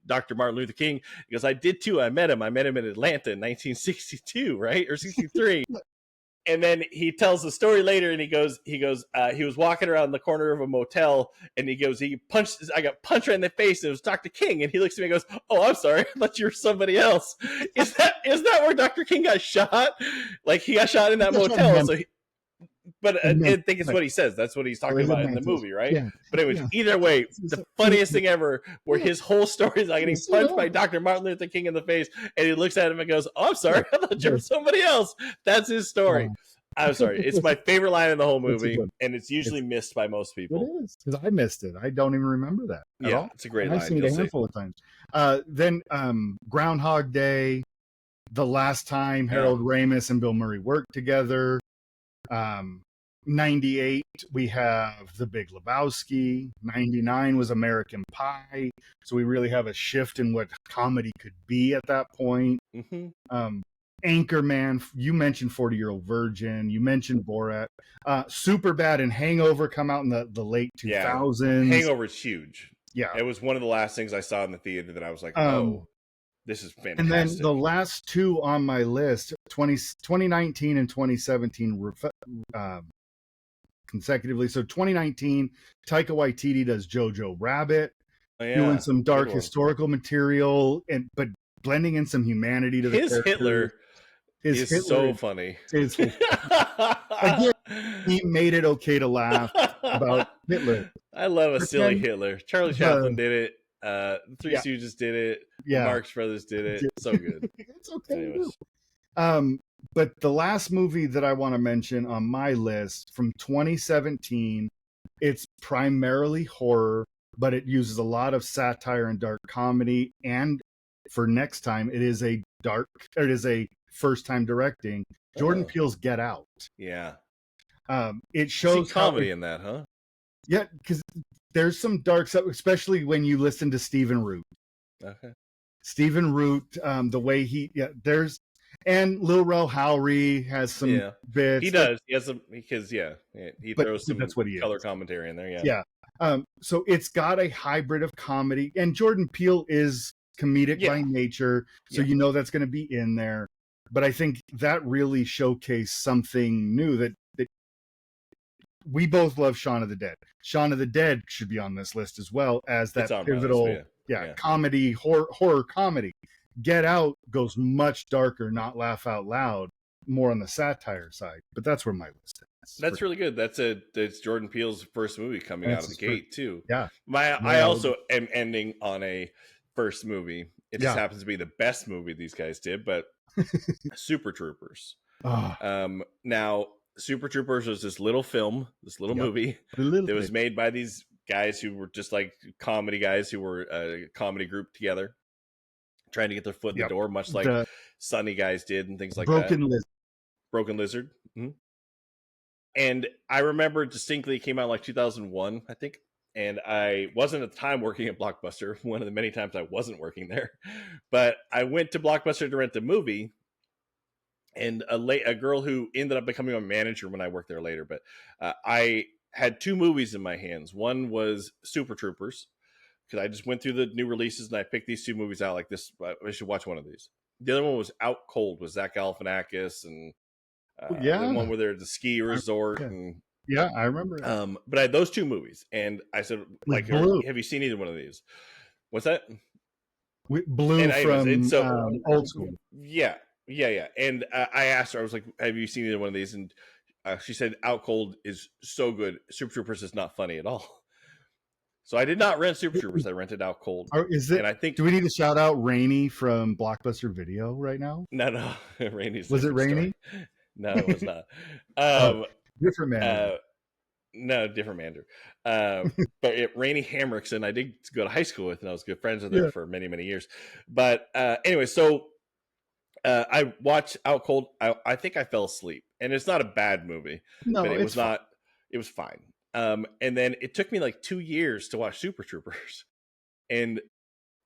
Dr. Martin Luther King. He goes, I did too. I met him in Atlanta in 1962, right? Or 63. And then he tells the story later, and he goes, he was walking around the corner of a motel, and he goes, I got punched right in the face, and it was Dr. King. And he looks at me and goes, oh, I'm sorry, I thought you were somebody else. Is that where Dr. King got shot? Like, he got shot in that motel. So but I think it's what he says. That's what he's talking about in the movie, right? Yeah. But anyways, either way, the funniest thing ever, where his whole story is like getting punched by Dr. Martin Luther King in the face, and he looks at him and goes, oh, I'm sorry, I thought you were somebody else. That's his story. I'm sorry. It's my favorite line in the whole movie, and it's usually missed by most people. It is, because I missed it. I don't even remember that at all. It's a great line. I've seen it a handful of times. Then Groundhog Day, the last time Harold Ramis and Bill Murray worked together. 98, we have The Big Lebowski. 99 was American Pie. So we really have a shift in what comedy could be at that point. Anchorman, you mentioned 40-Year-Old Virgin. You mentioned Borat. Superbad and Hangover come out in the late 2000s. Hangover is huge. Yeah. It was one of the last things I saw in the theater that I was like, oh, this is fantastic. And then the last two on my list, 2019 and 2017 consecutively. So 2019, Taika Waititi does Jojo Rabbit, doing some dark historical material, but blending in some humanity to the character. Hitler is so funny. Again, he made it okay to laugh about Hitler. I love a silly Hitler. Charlie Chaplin did it. Three Stooges did it. Marx Brothers did it. So good. It's okay. But the last movie that I want to mention on my list from 2017, it's primarily horror, but it uses a lot of satire and dark comedy. And for next time, it is a first time directing. Jordan Peele's Get Out. Yeah. It shows comedy in that, huh? Yeah, because there's some dark stuff, especially when you listen to Stephen Root. Okay. Stephen Root, the way and Lil Rel Howery has some bits. He does. He has some because he throws some color commentary in there. Yeah. So it's got a hybrid of comedy, and Jordan Peele is comedic by nature, so you know that's going to be in there. But I think that really showcased something new that we both love. Shaun of the Dead. Shaun of the Dead should be on this list as well as that pivotal comedy, horror comedy. Get Out goes much darker, not laugh out loud, more on the satire side. But that's where my list is. That's really good. It's Jordan Peele's first movie coming out of the gate too. Yeah. I also am ending on a first movie. It just happens to be the best movie these guys did, but Super Troopers. Now Super Troopers was this little film, this little movie that was made by these guys who were just like comedy guys who were a comedy group together, trying to get their foot in the door, much like Sunny guys did and things like that. Broken Lizard. Mm-hmm. And I remember distinctly, it came out like 2001, I think. And I wasn't at the time working at Blockbuster, one of the many times I wasn't working there. But I went to Blockbuster to rent the movie. and a girl who ended up becoming a manager when I worked there later. But I had 2 movies in my hands. One was Super Troopers, because I just went through the new releases and I picked these 2 movies out like this. I should watch one of these. The other one was Out Cold with Zach Galifianakis and the one where they're at the ski resort. Yeah, I remember it. But I had those 2 movies, and I said, like, have you seen either one of these? What's that? Blue from Old School. Yeah. And I asked her, I was like, have you seen either one of these? And she said, Out Cold is so good. Super Troopers is not funny at all. So I did not rent Super Troopers. I rented Out Cold. And I think, do we need to shout out Rainey from Blockbuster Video right now? No. Rainey's. Was it Rainey? No, it was not. Different man. No, different Mander. But Rainey Hamrickson, I did go to high school with, and I was good friends with her for many, many years. But anyway, so I watched Out Cold. I think I fell asleep, and it's not a bad movie. No, but it was not. It was fine. And then it took me like 2 years to watch Super Troopers, and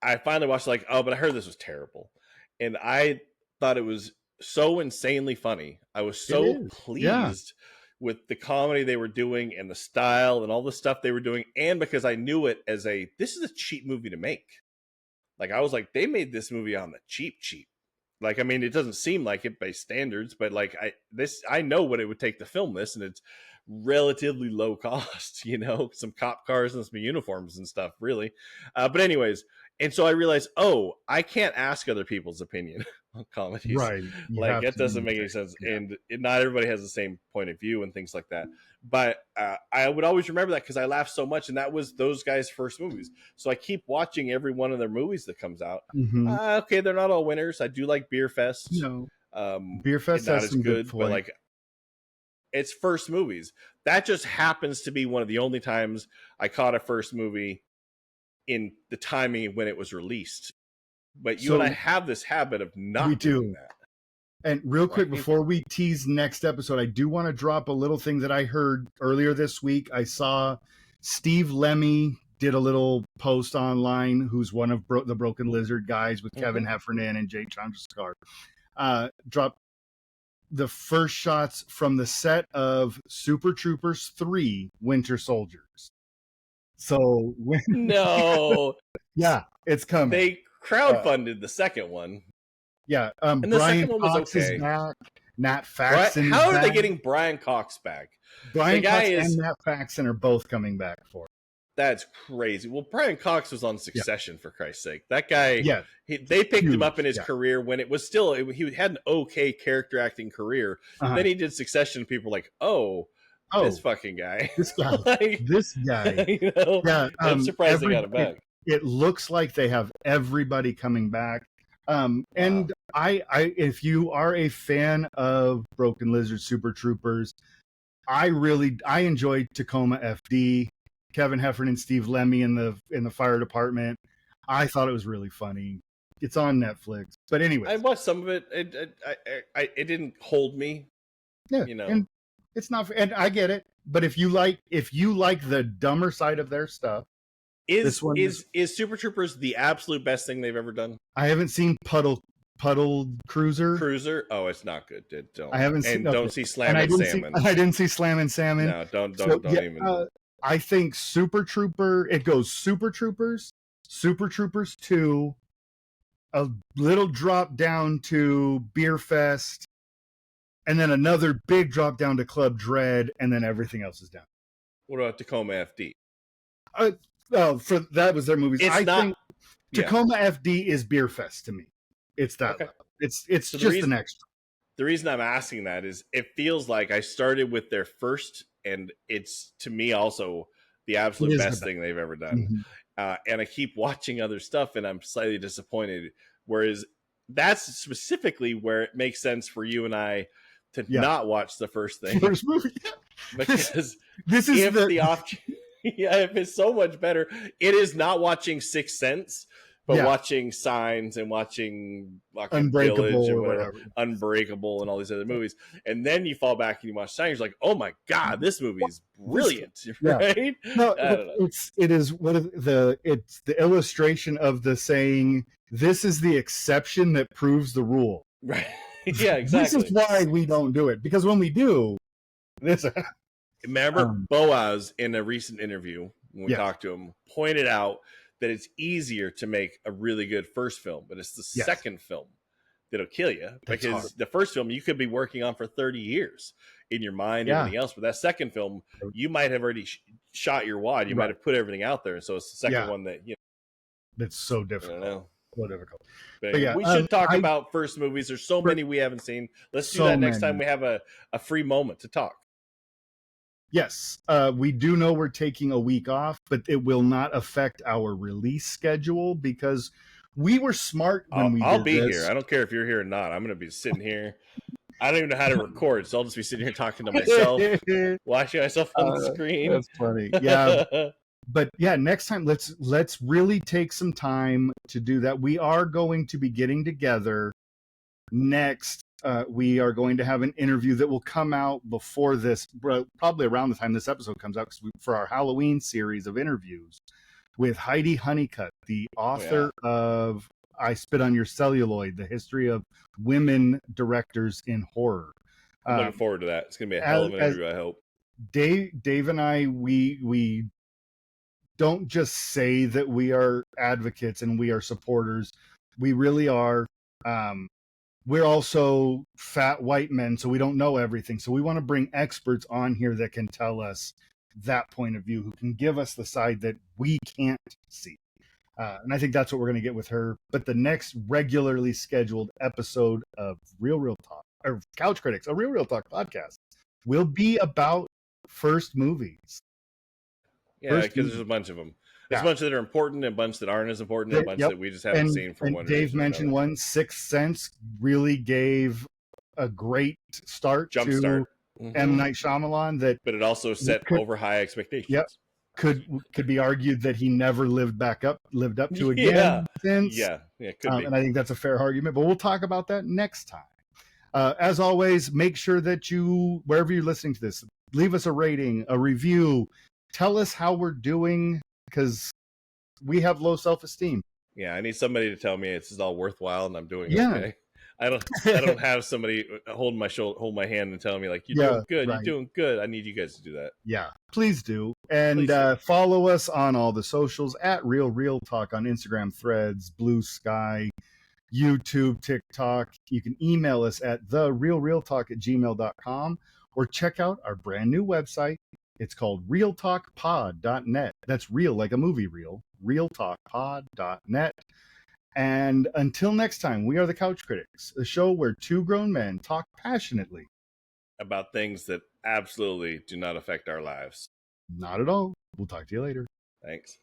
I finally watched but I heard this was terrible, and I thought it was so insanely funny. I was so pleased with the comedy they were doing and the style and all the stuff they were doing, and because I knew it as this is a cheap movie to make. Like, I was like, they made this movie on the cheap. Like, I mean, it doesn't seem like it by standards, but like I know what it would take to film this, and it's relatively low cost, some cop cars and some uniforms and stuff, really. But anyways, and so I realized, I can't ask other people's opinion on comedies. Right. Like, that doesn't make any sense. Yeah. And not everybody has the same point of view and things like that. But I would always remember that because I laughed so much, and that was those guys' first movies. So I keep watching every one of their movies that comes out. Mm-hmm. Okay, they're not all winners. I do like Beer Fest. Beer Fest not has some good, good but like, it's first movies. That just happens to be one of the only times I caught a first movie in the timing when it was released. But you and I have this habit of not doing that. And real quick, before we tease next episode, I do want to drop a little thing that I heard earlier this week. I saw Steve Lemmy did a little post online, who's one of the Broken Lizard guys with Kevin Heffernan and Jay Chandrasekhar. Dropped the first shots from the set of Super Troopers 3 Winter Soldiers. So yeah, it's coming. They crowdfunded the second one. Yeah, and the Brian second one was Cox okay. Is back. Nat Faxon. How are they getting Brian Cox back? Brian Cox and Nat Faxon are both coming back for it. That's crazy. Well, Brian Cox was on Succession, for Christ's sake. That guy, they picked him up in his career when it was still, he had an okay character acting career. Then he did Succession. People were like, this fucking guy. This guy. This guy. I'm surprised they got him back. It looks like they have everybody coming back. And I, if you are a fan of Broken Lizard Super Troopers, I enjoyed Tacoma FD, Kevin Heffernan, Steve Lemmy in the fire department. I thought it was really funny. It's on Netflix, but anyway, I watched some of it. It didn't hold me. Yeah, and it's not, and I get it. But if you like the dumber side of their stuff. Is Super Troopers the absolute best thing they've ever done? I haven't seen Puddle Cruiser. Oh, it's not good. Don't. I haven't seen. Don't see Slam and Salmon. I didn't see Slam and Salmon. No, don't even. I think Super Trooper. It goes Super Troopers, Super Troopers 2, a little drop down to Beer Fest, and then another big drop down to Club Dread, and then everything else is down. What about Tacoma FD? Well, that was their movies. I think Tacoma FD is Beer Fest to me. It's that. Okay. It's so just an extra. The reason I'm asking that is it feels like I started with their first, and it's to me also the absolute best thing they've ever done. And I keep watching other stuff, and I'm slightly disappointed. Whereas that's specifically where it makes sense for you and I to not watch the first movie, because this is the option. If it's so much better, it is not watching Sixth Sense, but watching Signs and watching Unbreakable Village or whatever. Unbreakable and all these other movies. And then you fall back and you watch Signs, you're like, oh my God, this movie is brilliant. Right? No, it's the illustration of the saying, this is the exception that proves the rule. Right. Yeah, exactly. This is why we don't do it, because when we do this, remember Boaz in a recent interview when we talked to him pointed out that it's easier to make a really good first film, but it's the second film that'll kill you, because the first film you could be working on for 30 years in your mind, everything else, but that second film you might have already shot your wad, you might have put everything out there, so it's the second one that that's so difficult. I don't know. So difficult. But yeah, we should talk about first movies. There's so many we haven't seen. Let's do that next time we have a free moment to talk. Yes, we do know we're taking a week off, but it will not affect our release schedule, because we were smart when I'll be here. I don't care if you're here or not. I'm going to be sitting here. I don't even know how to record, so I'll just be sitting here talking to myself, watching myself on the screen. That's funny. Yeah. But yeah, next time let's really take some time to do that. We are going to be getting together next. We are going to have an interview that will come out before this, probably around the time this episode comes out, for our Halloween series of interviews with Heidi Honeycutt, the author of I Spit on Your Celluloid, the history of women directors in horror. I'm looking forward to that. It's going to be a hell of an interview, I hope. Dave and I, we don't just say that we are advocates and we are supporters. We really are. We're also fat white men, so we don't know everything. So we want to bring experts on here that can tell us that point of view, who can give us the side that we can't see. And I think that's what we're going to get with her. But the next regularly scheduled episode of Real Talk, or Couch Critics, a Real Talk podcast, will be about first movies. Yeah, because there's a bunch of them. There's a bunch that are important and a bunch that aren't as important, and a bunch that we just haven't seen for one reason. Dave mentioned one, Sixth Sense, really gave a great start to M. Night Shyamalan. But it also set over high expectations. Yep. Could be argued that he never lived up to again since. Yeah, could be. And I think that's a fair argument, but we'll talk about that next time. As always, make sure that you, wherever you're listening to this, leave us a rating, a review. Tell us how we're doing, because we have low self-esteem. Yeah, I need somebody to tell me it's all worthwhile and I'm doing okay. I don't have somebody hold my hand and tell me like, you're doing good, you're doing good. I need you guys to do that. Yeah, please do. And follow us on all the socials at Real Talk on Instagram, Threads, Blue Sky, YouTube, TikTok. You can email us at therealrealtalk@gmail.com, or check out our brand new website. It's called realtalkpod.net. That's real like a movie reel. realtalkpod.net. And until next time, we are the Couch Critics, a show where two grown men talk passionately about things that absolutely do not affect our lives. Not at all. We'll talk to you later. Thanks.